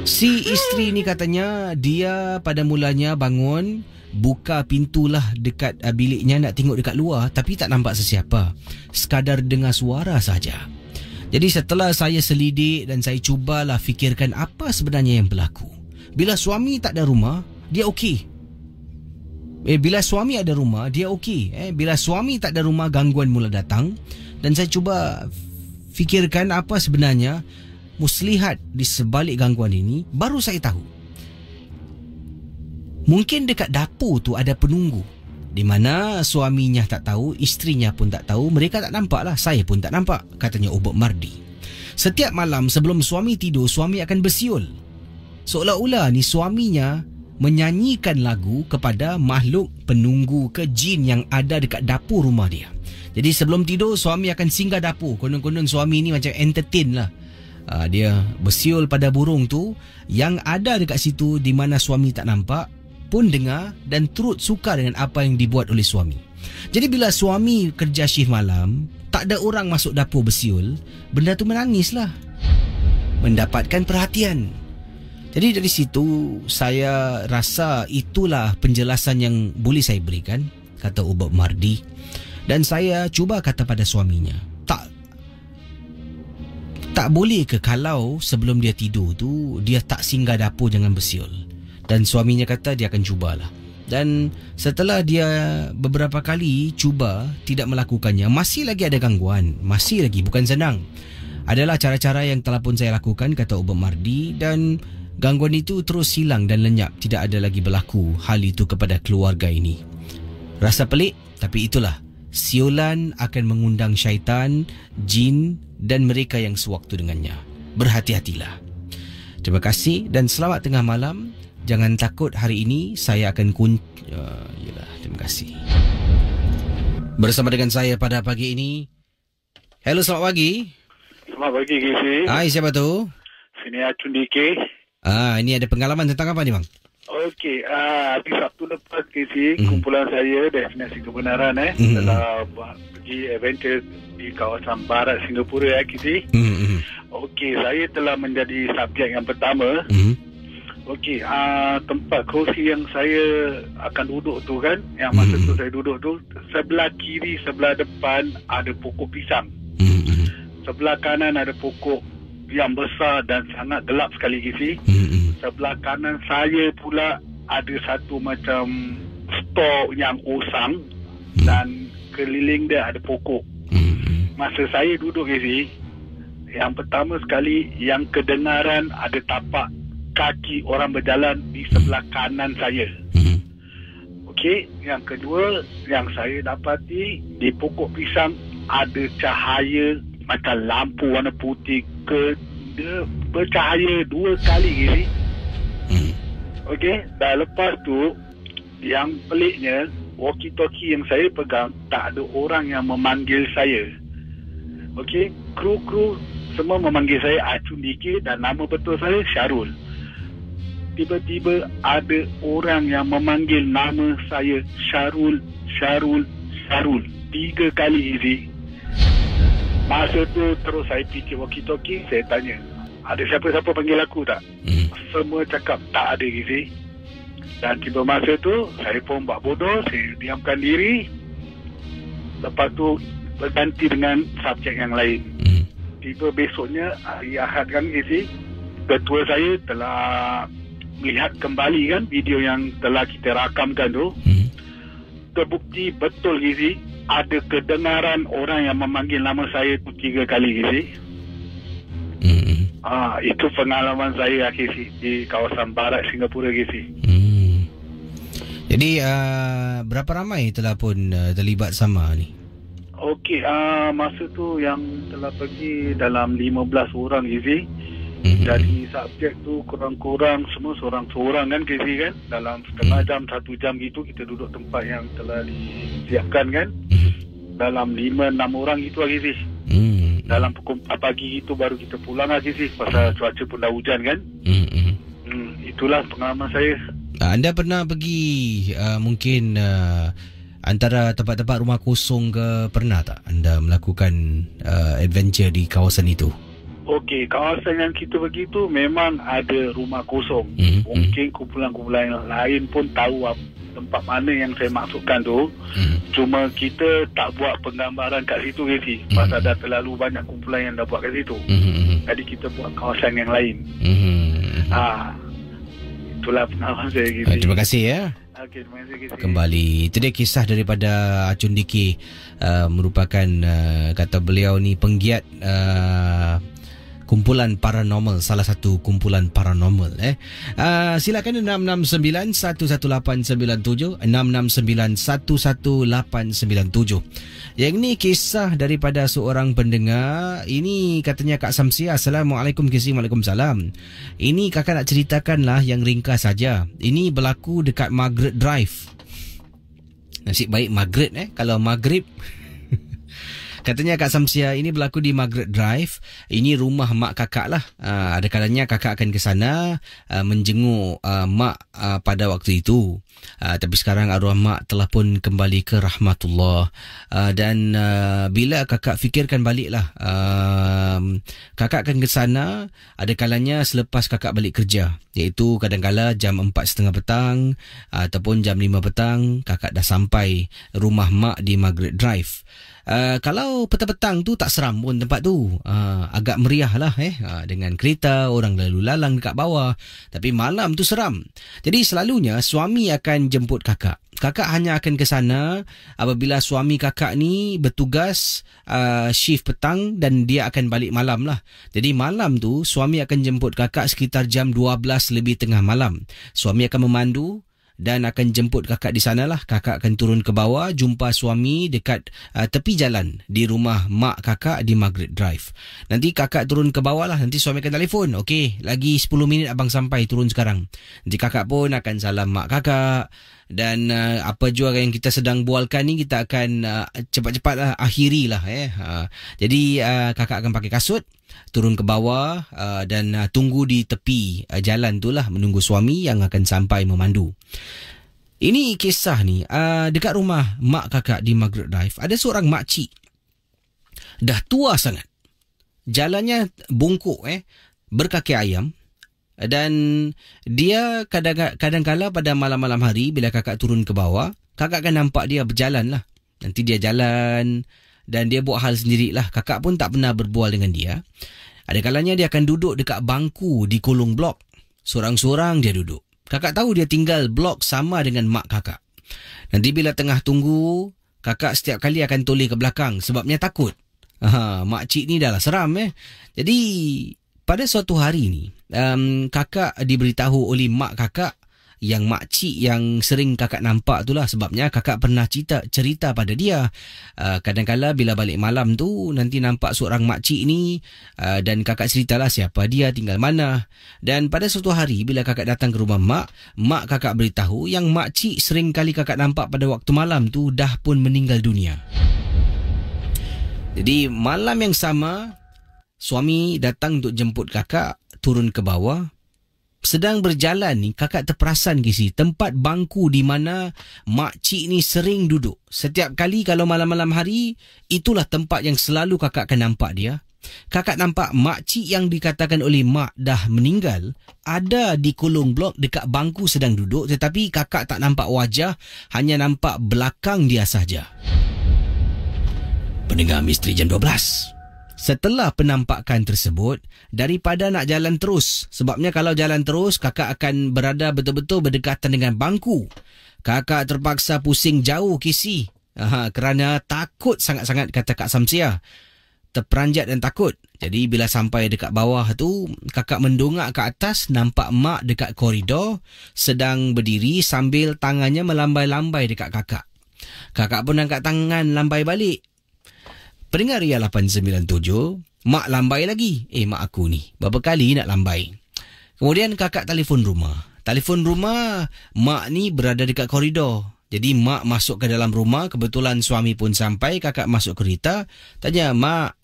Speaker 3: Si isteri ni katanya dia pada mulanya bangun, buka pintulah dekat biliknya nak tengok dekat luar tapi tak nampak sesiapa. Sekadar dengar suara saja. Jadi setelah saya selidik dan saya cubalah fikirkan apa sebenarnya yang berlaku. Bila suami tak ada rumah, dia okey. Bila suami ada rumah, dia okey. Bila suami tak ada rumah, gangguan mula datang. Dan saya cuba fikirkan apa sebenarnya muslihat di sebalik gangguan ini. Baru saya tahu. Mungkin dekat dapur tu ada penunggu. Di mana suaminya tak tahu, isterinya pun tak tahu. Mereka tak nampak lah. Saya pun tak nampak, katanya Ubek Mardi. Setiap malam sebelum suami tidur, suami akan bersiul. Seolah-olah ni suaminya menyanyikan lagu kepada makhluk penunggu ke jin yang ada dekat dapur rumah dia. Jadi sebelum tidur, suami akan singgah dapur. Konon-konon suami ni macam entertain lah. Dia bersiul pada burung tu yang ada dekat situ di mana suami tak nampak, pun dengar dan turut suka dengan apa yang dibuat oleh suami. Jadi bila suami kerja shift malam, tak ada orang masuk dapur bersiul, benda tu menangislah. Mendapatkan perhatian. Jadi dari situ saya rasa itulah penjelasan yang boleh saya berikan, kata Ubek Mardi. Dan saya cuba kata pada suaminya, tak boleh ke kalau sebelum dia tidur tu dia tak singgah dapur, jangan bersiul. Dan suaminya kata dia akan cubalah. Dan setelah dia beberapa kali cuba tidak melakukannya, masih lagi ada gangguan, masih lagi, bukan senang. Adalah cara-cara yang telah pun saya lakukan, kata Ubek Mardi, dan gangguan itu terus hilang dan lenyap. Tidak ada lagi berlaku hal itu kepada keluarga ini. Rasa pelik, tapi itulah. Siulan akan mengundang syaitan, jin dan mereka yang sewaktu dengannya. Berhati-hatilah. Terima kasih dan selamat tengah malam. Jangan takut, hari ini saya akan Yelah, terima kasih. Bersama dengan saya pada pagi ini. Hello, selamat pagi.
Speaker 4: Selamat pagi, Kisi.
Speaker 3: Hai, siapa tu?
Speaker 4: Sini Acun DK.
Speaker 3: Ini ada pengalaman tentang apa ni, bang?
Speaker 4: Okey, hari Sabtu lepas, Kisi, kumpulan saya Destinasi Kebenaran telah pergi adventure di kawasan barat Singapura, Kisi. Okey, saya telah menjadi subjek yang pertama. Okey, tempat kerusi yang saya akan duduk tu kan, yang masa tu saya duduk tu, sebelah kiri, sebelah depan ada pokok pisang. Sebelah kanan ada pokok yang besar dan sangat gelap sekali, Kisi. Sebelah kanan saya pula ada satu macam store yang usang dan keliling dia ada pokok. Masa saya duduk, Kisi, yang pertama sekali yang kedengaran ada tapak kaki orang berjalan di sebelah kanan saya. Okey, yang kedua yang saya dapati di pokok pisang ada cahaya macam lampu warna putih dia bercahaya 2 kali, Kisi. Okey, dan lepas tu yang peliknya walkie-talkie yang saya pegang tak ada orang yang memanggil saya. Okey, kru semua memanggil saya Acun DK dan nama betul saya Syarul. Tiba-tiba ada orang yang memanggil nama saya Syarul 3 kali, Kisi. Masa tu terus saya fikir walkie-talkie, saya tanya, ada siapa-siapa panggil aku tak? Semua cakap tak ada, Kisi. Dan tiba masa tu saya pun buat bodoh, saya diamkan diri. Lepas tu berganti dengan subjek yang lain. Tiba besoknya hari Ahad kan, Kisi, ketua saya telah melihat kembali kan video yang telah kita rakamkan tu. Terbukti betul, Kisi, ada kedengaran orang yang memanggil nama saya tu 3 kali, Kisi. Itu pengalaman saya, Kisi, di kawasan barat Singapura, Kisi.
Speaker 3: Jadi berapa ramai telah pun terlibat sama ni?
Speaker 4: Okey, masa tu yang telah pergi dalam 15 orang, Kisi. Dari subjek tu kurang-kurang semua seorang-seorang kan, Kisi kan. Dalam setengah jam, 1 jam gitu kita duduk tempat yang telah disiapkan kan. Dalam 5-6 orang gitu, Kisi. Dalam pukul 4 pagi itu baru kita pulang, Kisi, pasal cuaca pun dah hujan kan. Itulah pengalaman saya.
Speaker 3: Anda pernah pergi mungkin antara tempat-tempat rumah kosong ke, pernah tak anda melakukan adventure di kawasan itu?
Speaker 4: Okey, kawasan yang kita pergi tu memang ada rumah kosong. Mungkin kumpulan-kumpulan yang lain pun tahu tempat mana yang saya maksudkan tu. Cuma kita tak buat penggambaran kat situ, Kisi. Pasal dah terlalu banyak kumpulan yang dah buat kat situ. Jadi kita buat kawasan yang lain. Itulah pengalaman saya, Kisi.
Speaker 3: Terima kasih ya.
Speaker 4: Okey, terima kasih, Kisi.
Speaker 3: Kembali. Itu dia kisah daripada Acun DK. Merupakan kata beliau ni penggiat kumpulan paranormal, salah satu kumpulan paranormal. Silakan 669-11897, 669-11897. Yang ni kisah daripada seorang pendengar. Ini katanya Kak Samsia. Assalamualaikum, Kisi. Waalaikumsalam. Ini kakak nak ceritakanlah yang ringkas saja. Ini berlaku dekat Margaret Drive. Nasib baik Margaret kalau Maghrib. Katanya Kak Samsia, ini berlaku di Margaret Drive. Ini rumah mak kakak lah. Ada kalanya kakak akan ke sana menjenguk mak pada waktu itu. Tapi sekarang arwah mak telah pun kembali ke rahmatullah. Dan bila kakak fikirkan balik lah, kakak akan ke sana ada kalanya selepas kakak balik kerja. Iaitu kadang-kala jam 4.30 petang ataupun jam 5 petang kakak dah sampai rumah mak di Margaret Drive. Kalau petang-petang tu tak seram pun tempat tu. Agak meriah lah dengan kereta, orang lalu lalang dekat bawah. Tapi malam tu seram. Jadi selalunya suami akan jemput kakak. Kakak hanya akan ke sana apabila suami kakak ni bertugas shift petang dan dia akan balik malam lah. Jadi malam tu suami akan jemput kakak sekitar jam 12 lebih tengah malam. Suami akan memandu dan akan jemput kakak di sanalah. Kakak akan turun ke bawah, jumpa suami dekat tepi jalan di rumah mak kakak di Margaret Drive. Nanti kakak turun ke bawah lah, nanti suami akan telefon. Okey, lagi 10 minit abang sampai, turun sekarang. Nanti kakak pun akan salam mak kakak. Dan apa jua yang kita sedang bualkan ni, kita akan cepat-cepat akhirilah. Jadi kakak akan pakai kasut, turun ke bawah dan tunggu di tepi jalan tu lah, menunggu suami yang akan sampai memandu. Ini kisah ni dekat rumah mak kakak di Margaret Drive. Ada seorang makcik, dah tua sangat, jalannya bungkuk, berkaki ayam. Dan dia kadang-kala pada malam-malam hari bila kakak turun ke bawah, kakak akan nampak dia berjalan lah. Nanti dia jalan dan dia buat hal sendirilah. Kakak pun tak pernah berbual dengan dia. Ada kalanya dia akan duduk dekat bangku di kolong blok. Sorang-sorang dia duduk. Kakak tahu dia tinggal blok sama dengan mak kakak. Nanti bila tengah tunggu, kakak setiap kali akan toleh ke belakang sebabnya takut. Makcik ni dah lah seram. Jadi pada suatu hari ni, kakak diberitahu oleh mak kakak yang makcik yang sering kakak nampak tu lah, sebabnya kakak pernah cerita pada dia. Kadang-kala bila balik malam tu, nanti nampak seorang makcik ni dan kakak ceritalah siapa dia, tinggal mana. Dan pada suatu hari bila kakak datang ke rumah mak kakak beritahu yang makcik sering kali kakak nampak pada waktu malam tu dah pun meninggal dunia. Jadi malam yang sama, suami datang untuk jemput kakak turun ke bawah. Sedang berjalan ni, kakak terperasan tempat bangku di mana makcik ni sering duduk. Setiap kali kalau malam-malam hari, itulah tempat yang selalu kakak akan nampak dia. Kakak nampak makcik yang dikatakan oleh mak dah meninggal ada di kolong blok dekat bangku sedang duduk, tetapi kakak tak nampak wajah, hanya nampak belakang dia saja.
Speaker 1: Pendengar Misteri Jam 12.
Speaker 3: Setelah penampakan tersebut, daripada nak jalan terus, sebabnya kalau jalan terus, kakak akan berada betul-betul berdekatan dengan bangku. Kakak terpaksa pusing jauh kisi. Kerana takut sangat-sangat, kata Kak Samsia. Terperanjat dan takut. Jadi bila sampai dekat bawah tu, kakak mendongak ke atas, nampak mak dekat koridor, sedang berdiri sambil tangannya melambai-lambai dekat kakak. Kakak pun angkat tangan lambai balik. Pendengar Ria 897, mak lambai lagi. Mak aku ni, berapa kali nak lambai? Kemudian kakak telefon rumah. Telefon rumah, mak ni berada dekat koridor. Jadi mak masuk ke dalam rumah, kebetulan suami pun sampai, kakak masuk kereta. Tanya, mak,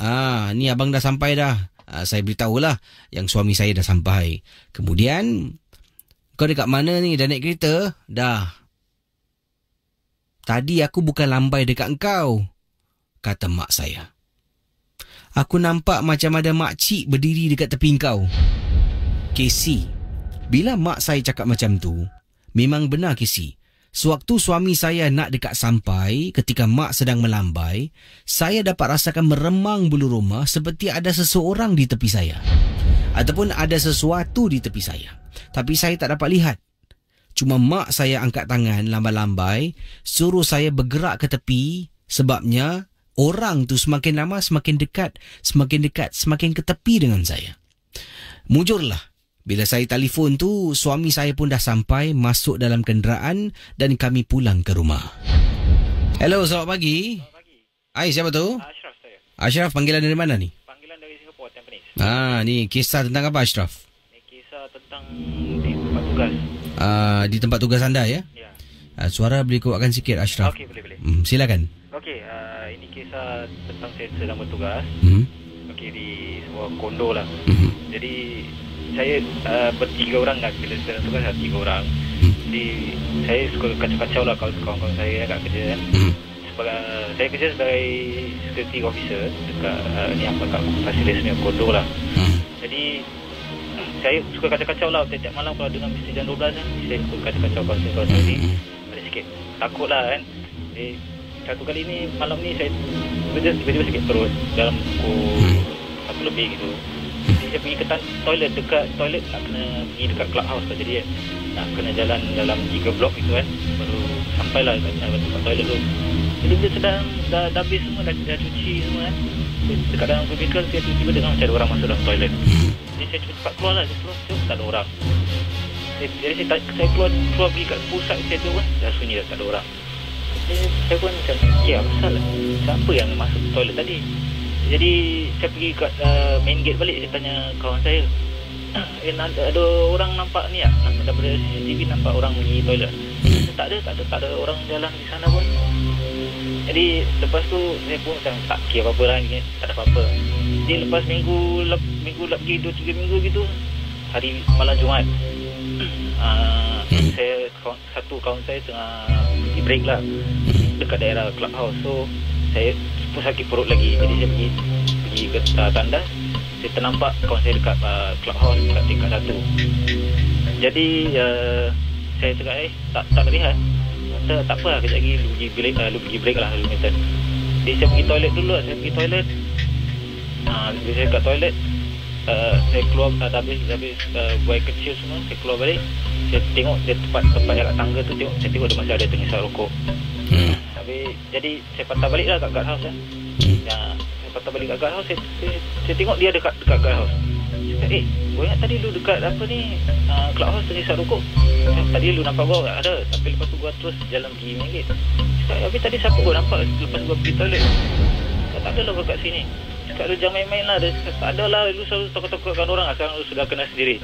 Speaker 3: ni abang dah sampai dah. Saya beritahulah yang suami saya dah sampai. Kemudian, kau dekat mana ni? Dah naik kereta? Dah. Tadi aku bukan lambai dekat engkau, kata mak saya. Aku nampak macam ada makcik berdiri dekat tepi kau. Casey, bila mak saya cakap macam tu, memang benar Casey. Sewaktu suami saya nak dekat sampai, ketika mak sedang melambai, saya dapat rasakan meremang bulu roma seperti ada seseorang di tepi saya. Ataupun ada sesuatu di tepi saya. Tapi saya tak dapat lihat. Cuma mak saya angkat tangan lambai-lambai, suruh saya bergerak ke tepi, sebabnya orang tu semakin lama semakin dekat, semakin ke tepi dengan saya. Mujurlah, bila saya telefon tu, suami saya pun dah sampai, masuk dalam kenderaan dan kami pulang ke rumah. Hello, selamat pagi.
Speaker 5: Selamat pagi.
Speaker 3: Hai, siapa tu?
Speaker 5: Ashraf saya.
Speaker 3: Ashraf, panggilan dari mana ni?
Speaker 5: Panggilan dari Singapura, Tampines.
Speaker 3: Ni kisah tentang apa, Ashraf?
Speaker 5: Ini kisah tentang di tempat tugas.
Speaker 3: Di tempat tugas anda, ya?
Speaker 5: Ya.
Speaker 3: Suara boleh kuatkan sikit, Ashraf.
Speaker 5: Okey, boleh.
Speaker 3: Silakan.
Speaker 5: Okey, ini kisah tentang saya sedang bertugas. Okey, di sebuah kondo lah. Jadi saya bertiga orang kan, bila sedang tugas ada 3 orang. Jadi saya suka kacau-kacau lah kawan-kawan saya kat kerja kan. Saya kerja sebagai security officer dekat kat fasilitasi kondo lah. Jadi saya suka kacau-kacau lah. Setiap malam kalau dengar Misteri Jam 12 kan, saya suka kacau-kacau kawan-kawan saya ni. Ada sikit takut lah kan. Jadi satu kali ni, malam ni saya tiba-tiba sakit perut dalam pukul 1 lebih gitu. Jadi saya pergi ke toilet, dekat toilet nak kena pergi dekat clubhouse kat jadi kan. Nak kena jalan dalam 3 blok gitu kan, baru sampailah dekat toilet tu. Jadi bila sedang dah habis semua, dah cuci semua kan, dekat dalam kubikel saya tiba-tiba dengar macam ada orang masuk dalam toilet. Jadi saya cepat keluar lah, saya keluar tak ada orang. Saya keluar pergi kat pusat saya tu pun dah sunyi dah, tak ada orang. Saya pun macam apa salah, siapa yang masuk toilet tadi? Jadi saya pergi kat main gate balik. Saya tanya kawan saya, ada orang nampak ni tak? Daripada CCTV nampak orang pergi toilet. Tak ada orang jalan di sana pun. Jadi lepas tu saya pun macam tak kira apa-apa lah, tak ada apa-apa. Jadi lepas minggu pergi 2-3 minggu gitu, hari malam Jumaat, saya satu kawan saya tengah pergi break lah dekat daerah clubhouse. So saya pun sakit perut lagi. Jadi saya pergi ke tandas. Saya ternampak kawan saya dekat clubhouse dekat tingkat 1. Jadi saya cakap tak lihat. Kata tak apa lah, kejap lagi lu pergi break lah, lu minta. Jadi saya pergi toilet dulu lah. Saya pergi toilet. Bila saya kat toilet, saya keluar habis buai kecil semua. Saya keluar balik. Saya tengok dia tempat yang kat tangga tu, saya tengok dia masih ada tengah isap rokok. Jadi saya patah balik lah kat guardhouse lah. Saya patah balik kat guardhouse. Saya tengok dia dekat guardhouse. Saya kata, gua ingat tadi lu dekat apa ni, clubhouse tengah isap rokok. Tadi lu nampak gua tak ada. Tapi lepas tu gua terus jalan pergi main gate. Tapi tadi siapa gua nampak lepas gua pergi toilet? Tak ada lah gua kat sini. Cakap lu jangan main-main lah. Dia cakap tak ada lah, lu selalu takut-takutkan orang. Sekarang lu sudah kena sendiri.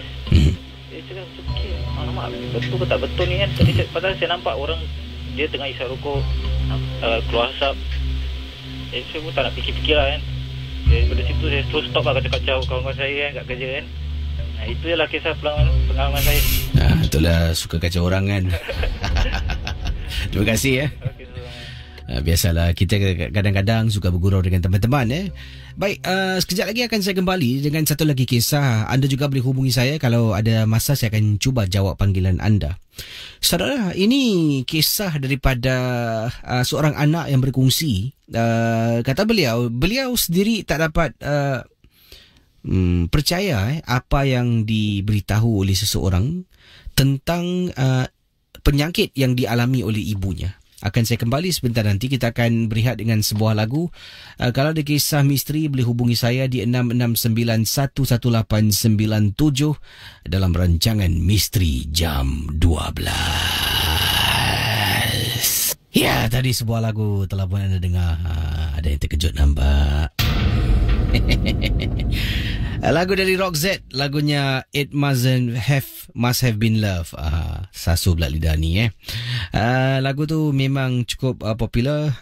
Speaker 5: Dia cakap fikir, alamak, betul ke tak betul ni kan? Tadi padahal saya nampak orang dia tengah isap rokok, keluar asap. Saya pun tak nak fikir-fikir lah kan. Daripada situ saya terus stop lah kacau-kacau kawan-kawan saya kan kat kerja kan. Itu je lah kisah pengalaman saya.
Speaker 3: Itulah suka kacau orang kan. Terima kasih ya. Biasalah kita kadang-kadang suka bergurau dengan teman-teman. Baik, sekejap lagi akan saya kembali dengan satu lagi kisah. Anda juga boleh hubungi saya. Kalau ada masa saya akan cuba jawab panggilan anda. Saudara, ini kisah daripada seorang anak yang berkongsi. Kata beliau sendiri tak dapat percaya apa yang diberitahu oleh seseorang tentang penyakit yang dialami oleh ibunya. Akan saya kembali sebentar nanti. Kita akan berehat dengan sebuah lagu. Kalau ada kisah misteri, boleh hubungi saya di 66911897 dalam rancangan Misteri Jam 12. Ya, tadi sebuah lagu telah pun anda dengar. Ada yang terkejut nampak. Lagu dari Roxette, lagunya It Must Have Been Love. Sasu pula lidah ni lagu tu memang cukup popular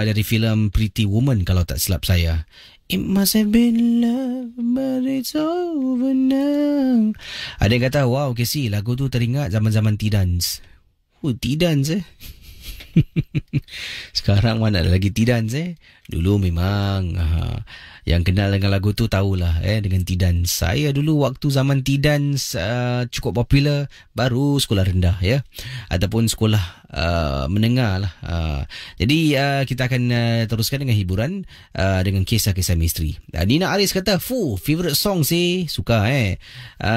Speaker 3: dari filem Pretty Woman kalau tak silap saya. It must have been love, but it's over now. Ada yang kata, wow Casey, lagu tu teringat zaman-zaman T-Dance. T-Dance sekarang mana ada lagi T-Dance Dulu memang yang kenal dengan lagu tu tahulah dengan T-Dance. Saya dulu waktu zaman T-Dance cukup popular baru sekolah rendah ataupun sekolah menengah lah. Jadi kita akan teruskan dengan hiburan dengan kisah-kisah misteri. Nina Aris kata favorite song sih, suka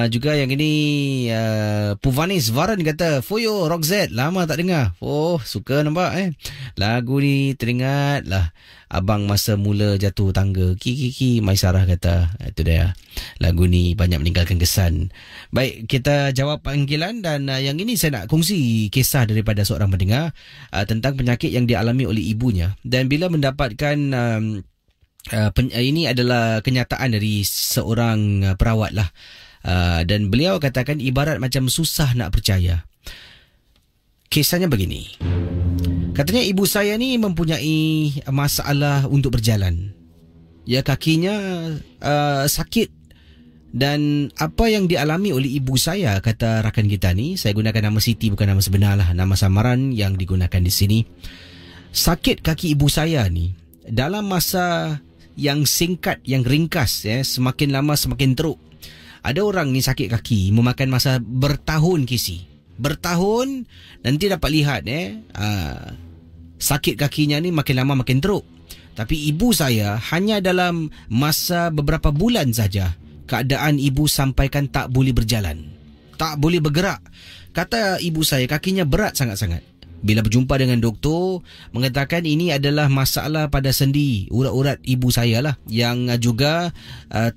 Speaker 3: juga yang ini. Puvanis Varan kata Foyo Roxette, lama tak dengar. Suka nampak lagu ni teringat lah abang masa mula jatuh tangga. Ki Maisarah kata itu dia, lagu ni banyak meninggalkan kesan. Baik, kita jawab panggilan. Dan yang ini saya nak kongsi kisah daripada seorang pendengar tentang penyakit yang dialami oleh ibunya. Dan bila mendapatkan ini adalah kenyataan dari seorang perawat lah, dan beliau katakan ibarat macam susah nak percaya. Kisahnya begini. Katanya ibu saya ni mempunyai masalah untuk berjalan. Ya, kakinya sakit. Dan apa yang dialami oleh ibu saya, kata rakan kita ni, saya gunakan nama Siti bukan nama sebenar lah, nama samaran yang digunakan di sini. Sakit kaki ibu saya ni dalam masa yang singkat, yang ringkas, semakin lama semakin teruk. Ada orang ni sakit kaki memakan masa bertahun, Kisi. Bertahun nanti dapat lihat sakit kakinya ni makin lama makin teruk. Tapi ibu saya hanya dalam masa beberapa bulan saja keadaan ibu sampaikan tak boleh berjalan, tak boleh bergerak. Kata ibu saya kakinya berat sangat-sangat. Bila berjumpa dengan doktor, mengatakan ini adalah masalah pada sendi, urat-urat ibu saya lah, yang juga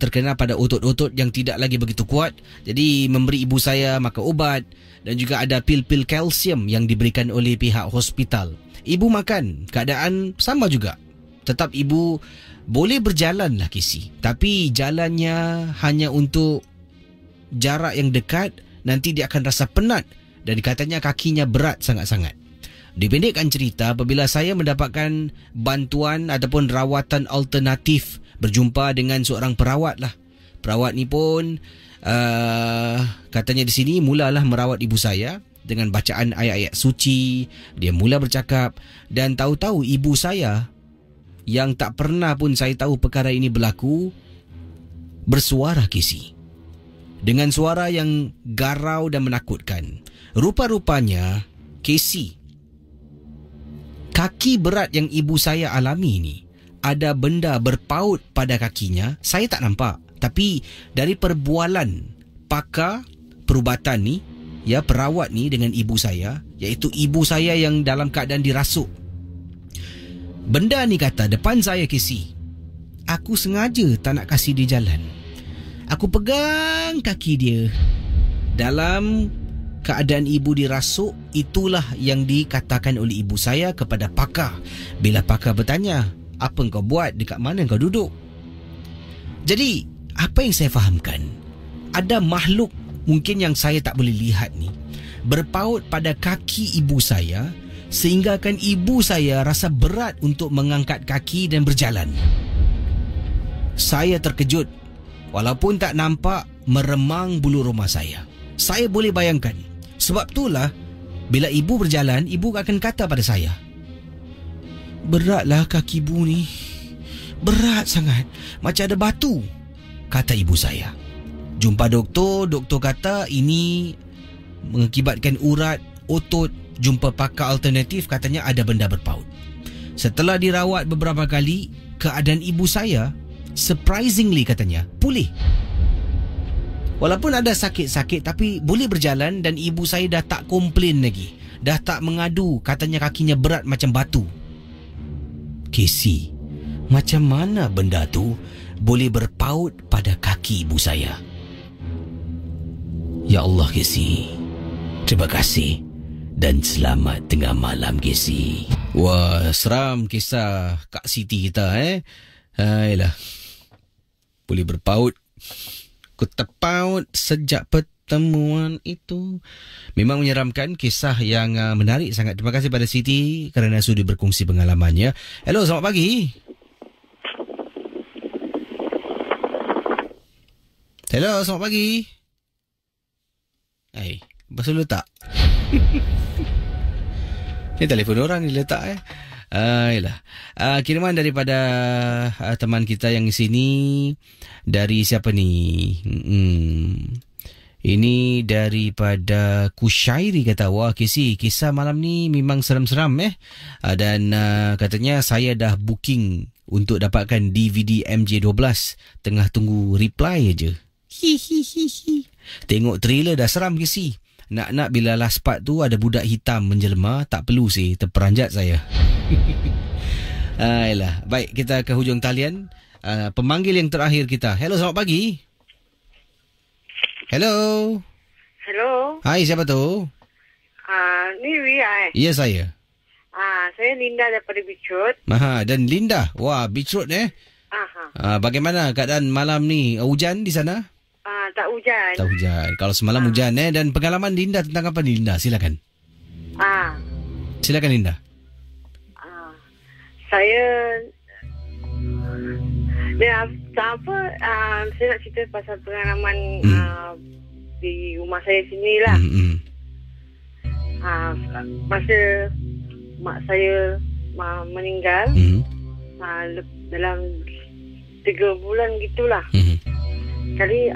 Speaker 3: terkena pada otot-otot yang tidak lagi begitu kuat. Jadi memberi ibu saya makan ubat dan juga ada pil-pil kalsium yang diberikan oleh pihak hospital. Ibu makan, keadaan sama juga. Tetap ibu boleh berjalan lah Casey, tapi jalannya hanya untuk jarak yang dekat. Nanti dia akan rasa penat dan katanya kakinya berat sangat-sangat. Dipendekkan cerita, apabila saya mendapatkan bantuan ataupun rawatan alternatif, berjumpa dengan seorang perawat lah. Perawat ni pun katanya di sini mulalah merawat ibu saya dengan bacaan ayat-ayat suci. Dia mula bercakap dan tahu-tahu ibu saya yang tak pernah pun saya tahu perkara ini berlaku, bersuara Casey. Dengan suara yang garau dan menakutkan. Rupa-rupanya Casey, kaki berat yang ibu saya alami ni, ada benda berpaut pada kakinya. Saya tak nampak, tapi dari perbualan pakar perubatan ni, ya, perawat ni dengan ibu saya, iaitu ibu saya yang dalam keadaan dirasuk. Benda ni kata depan saya Casey, aku sengaja tak nak kasih dia jalan. Aku pegang kaki dia. Dalam keadaan ibu dirasuk, itulah yang dikatakan oleh ibu saya kepada pakar. Bila pakar bertanya, apa kau buat, dekat mana kau duduk? Jadi, apa yang saya fahamkan, ada makhluk mungkin yang saya tak boleh lihat ni, berpaut pada kaki ibu saya, sehinggakan ibu saya rasa berat untuk mengangkat kaki dan berjalan. Saya terkejut, walaupun tak nampak, meremang bulu rumah saya. Saya boleh bayangkan. Sebab itulah, bila ibu berjalan, ibu akan kata pada saya, beratlah kaki ibu ni. Berat sangat. Macam ada batu, kata ibu saya. Jumpa doktor, doktor kata ini mengakibatkan urat, otot. Jumpa pakar alternatif, katanya ada benda berpaut. Setelah dirawat beberapa kali, keadaan ibu saya surprisingly katanya pulih. Walaupun ada sakit-sakit, tapi boleh berjalan dan ibu saya dah tak komplain lagi. Dah tak mengadu, katanya kakinya berat macam batu. Casey, macam mana benda tu boleh berpaut pada kaki ibu saya? Ya Allah Casey, terima kasih dan selamat tengah malam Casey. Wah, seram kisah Kak Siti kita Ayolah, boleh berpaut. Ku terpaut sejak pertemuan itu. Memang menyeramkan, kisah yang menarik sangat. Terima kasih pada Siti kerana sudi berkongsi pengalamannya. Hello, selamat pagi. Hello, selamat pagi. Hai, pasal letak. Ni telefon orang ni letak Yalah. Kiriman daripada teman kita yang di sini. Dari siapa ni? Ini daripada Kushairi kata, wah Casey, kisah malam ni memang seram-seram Dan katanya saya dah booking untuk dapatkan DVD MJ12. Tengah tunggu reply aja. Hihihihi. Tengok trailer dah seram Casey. Nak-nak bila last part tu ada budak hitam menjelma, tak perlu sih, terperanjat saya. Yalah. Baik, kita ke hujung talian. Pemanggil yang terakhir kita. Hello, selamat pagi. Hello.
Speaker 6: Hello.
Speaker 3: Hai, siapa tu?
Speaker 6: Ni Ria
Speaker 3: Ya, saya.
Speaker 6: Saya Linda daripada Beach Road.
Speaker 3: Dan Linda. Wah, Beach Road bagaimana keadaan malam ni? Hujan di sana?
Speaker 6: Tak hujan.
Speaker 3: Tak hujan. Kalau semalam hujan dan pengalaman Linda tentang apa ni Linda? Silakan. Silakan Linda.
Speaker 6: Saya saya nak cerita pasal pengalaman di rumah saya sinilah. Masa mak saya meninggal, dalam 3 bulan gitulah. Kali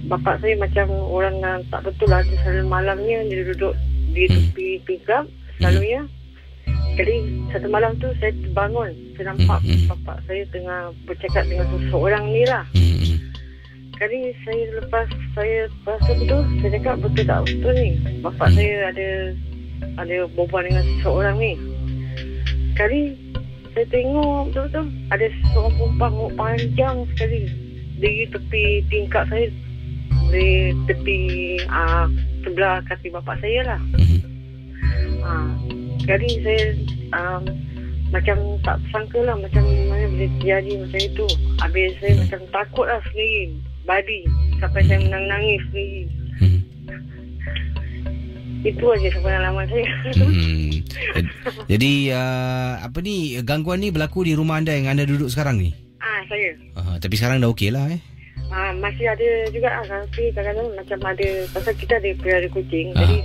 Speaker 6: bapak saya macam orang yang tak betul lah. Dia selalu malamnya dia duduk di tepi pinggang selalunya. Jadi satu malam tu saya terbangun, saya nampak bapak saya tengah bercakap dengan seseorang ni lah. Kali lepas saya tu, saya cakap betul tak betul ni, bapak saya ada ada berbual dengan seseorang ni. Sekali saya tengok betul-betul ada seorang perempuan rambut panjang sekali di tepi tingkap saya, di tepi sebelah kaki bapak saya lah. Sekali saya macam tak sangka lah macam mana boleh terjadi macam itu. Habis saya macam takut lah sendiri, badi sampai saya menangis sendiri. Itu aja pengalaman saya.
Speaker 3: Jadi apa ni, gangguan ni berlaku di rumah anda yang anda duduk sekarang ni?
Speaker 6: Saya.
Speaker 3: Tapi sekarang dah okey lah
Speaker 6: masih ada juga tapi kadang-kadang macam ada, pasal kita ada pelihara kucing. Jadi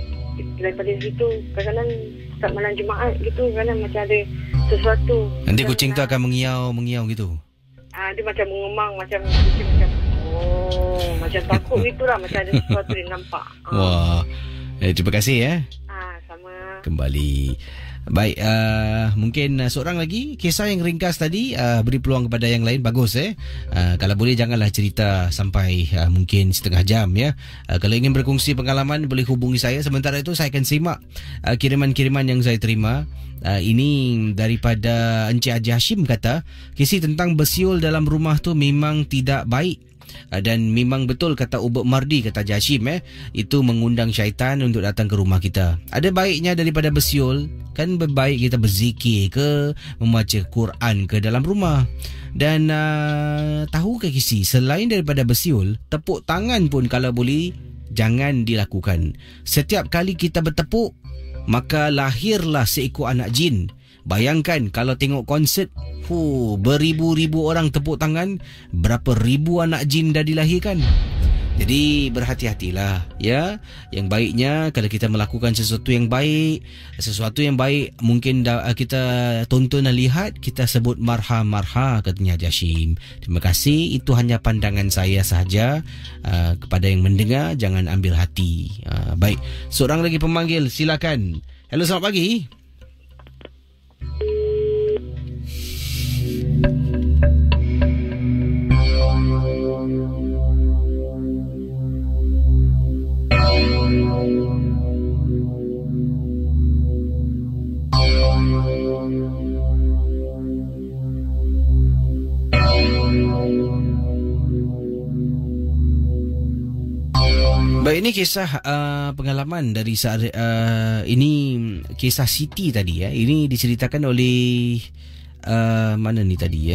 Speaker 6: daripada situ kadang-kadang setiap malam Jumaat gitu kadang macam ada sesuatu.
Speaker 3: Nanti kucing tu akan mengiau gitu.
Speaker 6: Dia macam mengemang, macam kucing macam macam takut gitulah, macam ada sesuatu yang nampak.
Speaker 3: Wah. Terima kasih
Speaker 6: sama.
Speaker 3: Kembali. Baik, mungkin seorang lagi kisah yang ringkas tadi, beri peluang kepada yang lain. Bagus kalau boleh janganlah cerita sampai mungkin setengah jam ya. Kalau ingin berkongsi pengalaman boleh hubungi saya. Sementara itu saya akan simak kiriman-kiriman yang saya terima. Ini daripada Encik Haji Hashim, kata kisah tentang besiul dalam rumah tu memang tidak baik. Dan memang betul kata Ubek Mardi, kata Jashim itu mengundang syaitan untuk datang ke rumah kita. Ada baiknya daripada bersiul, kan berbaik kita berzikir ke, membaca Quran ke dalam rumah. Dan tahu ke Kisi, selain daripada bersiul, tepuk tangan pun kalau boleh jangan dilakukan. Setiap kali kita bertepuk, maka lahirlah seekor anak jin. Bayangkan kalau tengok konsert, beribu-ribu orang tepuk tangan, berapa ribu anak jin dah dilahirkan. Jadi berhati-hatilah ya. Yang baiknya kalau kita melakukan sesuatu yang baik mungkin kita tonton dan lihat, kita sebut marha-marha, katanya Jashim. Terima kasih, itu hanya pandangan saya sahaja. Kepada yang mendengar jangan ambil hati. Baik, seorang lagi pemanggil, silakan. Hello, selamat pagi. Baik, ini kisah pengalaman dari ini kisah Siti tadi ya. Ini diceritakan oleh mana ni tadi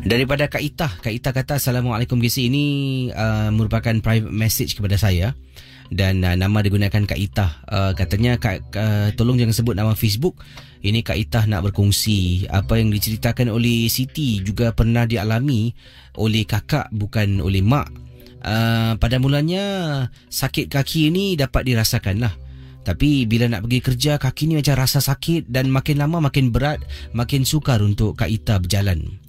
Speaker 3: daripada Kak Ita. Kak Ita kata, Assalamualaikum Kisi. Ini merupakan private message kepada saya dan nama digunakan Kak Ita. Katanya tolong jangan sebut nama Facebook. Ini Kak Ita nak berkongsi apa yang diceritakan oleh Siti juga pernah dialami oleh kakak, bukan oleh mak. Pada mulanya sakit kaki ini dapat dirasakan lah. Tapi bila nak pergi kerja, kaki ni macam rasa sakit dan makin lama makin berat, makin sukar untuk Kak Ita berjalan.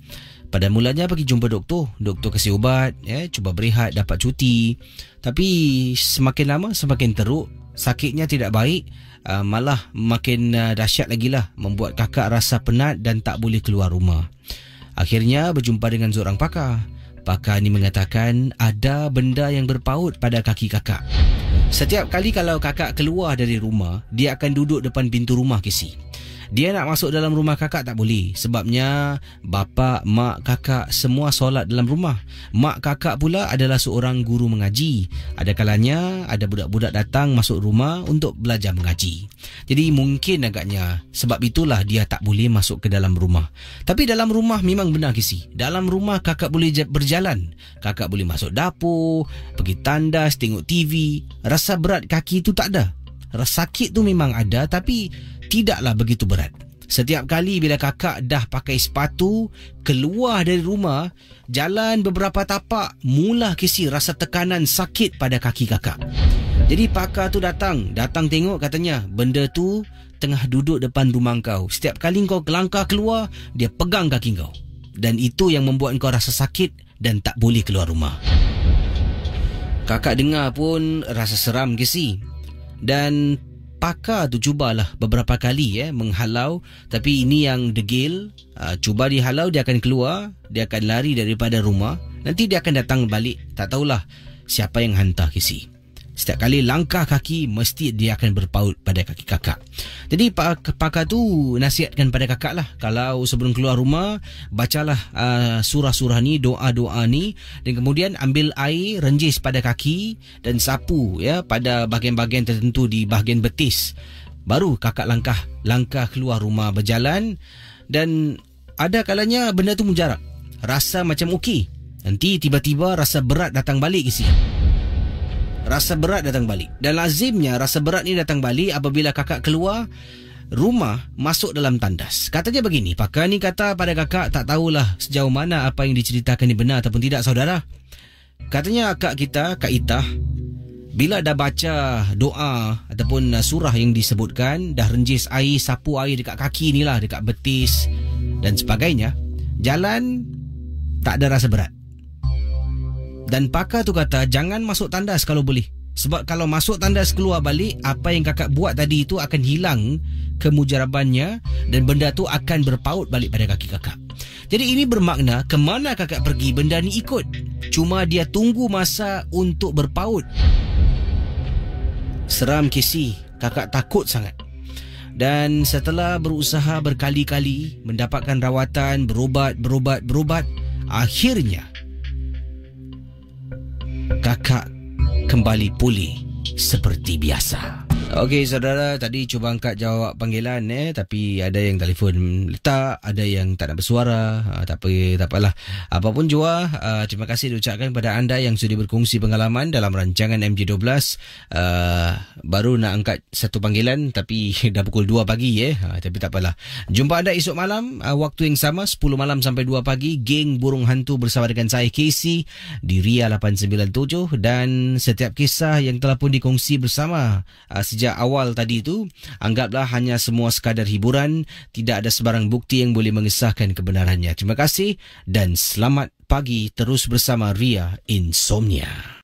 Speaker 3: Pada mulanya pergi jumpa doktor. Doktor kasih ubat, cuba berehat, dapat cuti. Tapi semakin lama semakin teruk. Sakitnya tidak baik, malah makin dahsyat lagi lah, membuat kakak rasa penat dan tak boleh keluar rumah. Akhirnya berjumpa dengan seorang pakar. Pakar ni mengatakan ada benda yang berpaut pada kaki kakak. Setiap kali kalau kakak keluar dari rumah, dia akan duduk depan pintu rumah Kisi. Dia nak masuk dalam rumah kakak tak boleh. Sebabnya bapa, mak, kakak semua solat dalam rumah. Mak kakak pula adalah seorang guru mengaji. Ada kalanya ada budak-budak datang masuk rumah untuk belajar mengaji. Jadi mungkin agaknya sebab itulah dia tak boleh masuk ke dalam rumah. Tapi dalam rumah memang benar Kisi. Dalam rumah kakak boleh berjalan. Kakak boleh masuk dapur, pergi tandas, tengok TV. Rasa berat kaki tu tak ada. Rasa sakit tu memang ada tapi tidaklah begitu berat. Setiap kali bila kakak dah pakai sepatu, keluar dari rumah, jalan beberapa tapak, mula Kisi rasa tekanan sakit pada kaki kakak. Jadi pakar tu datang tengok, katanya benda tu tengah duduk depan rumah kau. Setiap kali kau langkah keluar, dia pegang kaki kau. Dan itu yang membuat kau rasa sakit dan tak boleh keluar rumah. Kakak dengar pun rasa seram Kisi. Dan pakar tu cubalah beberapa kali menghalau, tapi ini yang degil. Cuba dihalau, dia akan keluar, dia akan lari daripada rumah. Nanti dia akan datang balik. Tak tahulah siapa yang hantar Casey. Setiap kali langkah kaki, mesti dia akan berpaut pada kaki kakak. Jadi pakar tu nasihatkan pada kakak lah, kalau sebelum keluar rumah, bacalah surah-surah ni, doa-doa ni, dan kemudian ambil air, renjis pada kaki dan sapu ya pada bahagian-bahagian tertentu di bahagian betis. Baru kakak langkah keluar rumah berjalan. Dan ada kalanya benda tu mujarab, rasa macam okey, nanti tiba-tiba rasa berat datang balik isi. Rasa berat datang balik. Dan lazimnya rasa berat ni datang balik apabila kakak keluar rumah masuk dalam tandas. Katanya begini, pakar ni kata pada kakak, tak tahulah sejauh mana apa yang diceritakan ni benar ataupun tidak saudara. Katanya akak kita, Kak Itah, bila dah baca doa ataupun surah yang disebutkan, dah renjis air, sapu air dekat kaki ni lah, dekat betis dan sebagainya, jalan tak ada rasa berat. Dan pakar tu kata jangan masuk tandas kalau boleh. Sebab kalau masuk tandas keluar balik, apa yang kakak buat tadi itu akan hilang kemujarabannya dan benda tu akan berpaut balik pada kaki kakak. Jadi ini bermakna kemana kakak pergi, benda ni ikut. Cuma dia tunggu masa untuk berpaut. Seram Casey, kakak takut sangat. Dan setelah berusaha berkali-kali mendapatkan rawatan, berubat, akhirnya kakak kembali pulih seperti biasa. Okey saudara, tadi cuba angkat jawab panggilan tapi ada yang telefon letak, ada yang tak nak bersuara. Tak apalah. Apapun jua, terima kasih diucapkan kepada anda yang sudah berkongsi pengalaman dalam rancangan MJ12. Baru nak angkat satu panggilan tapi dah pukul 2 pagi tapi tak apalah. Jumpa anda esok malam waktu yang sama 10 malam sampai 2 pagi, geng Burung Hantu bersama dengan saya Casey di Ria 897. Dan setiap kisah yang telah pun dikongsi bersama sejak awal tadi itu, anggaplah hanya semua sekadar hiburan, tidak ada sebarang bukti yang boleh mengesahkan kebenarannya. Terima kasih dan selamat pagi terus bersama Ria Insomnia.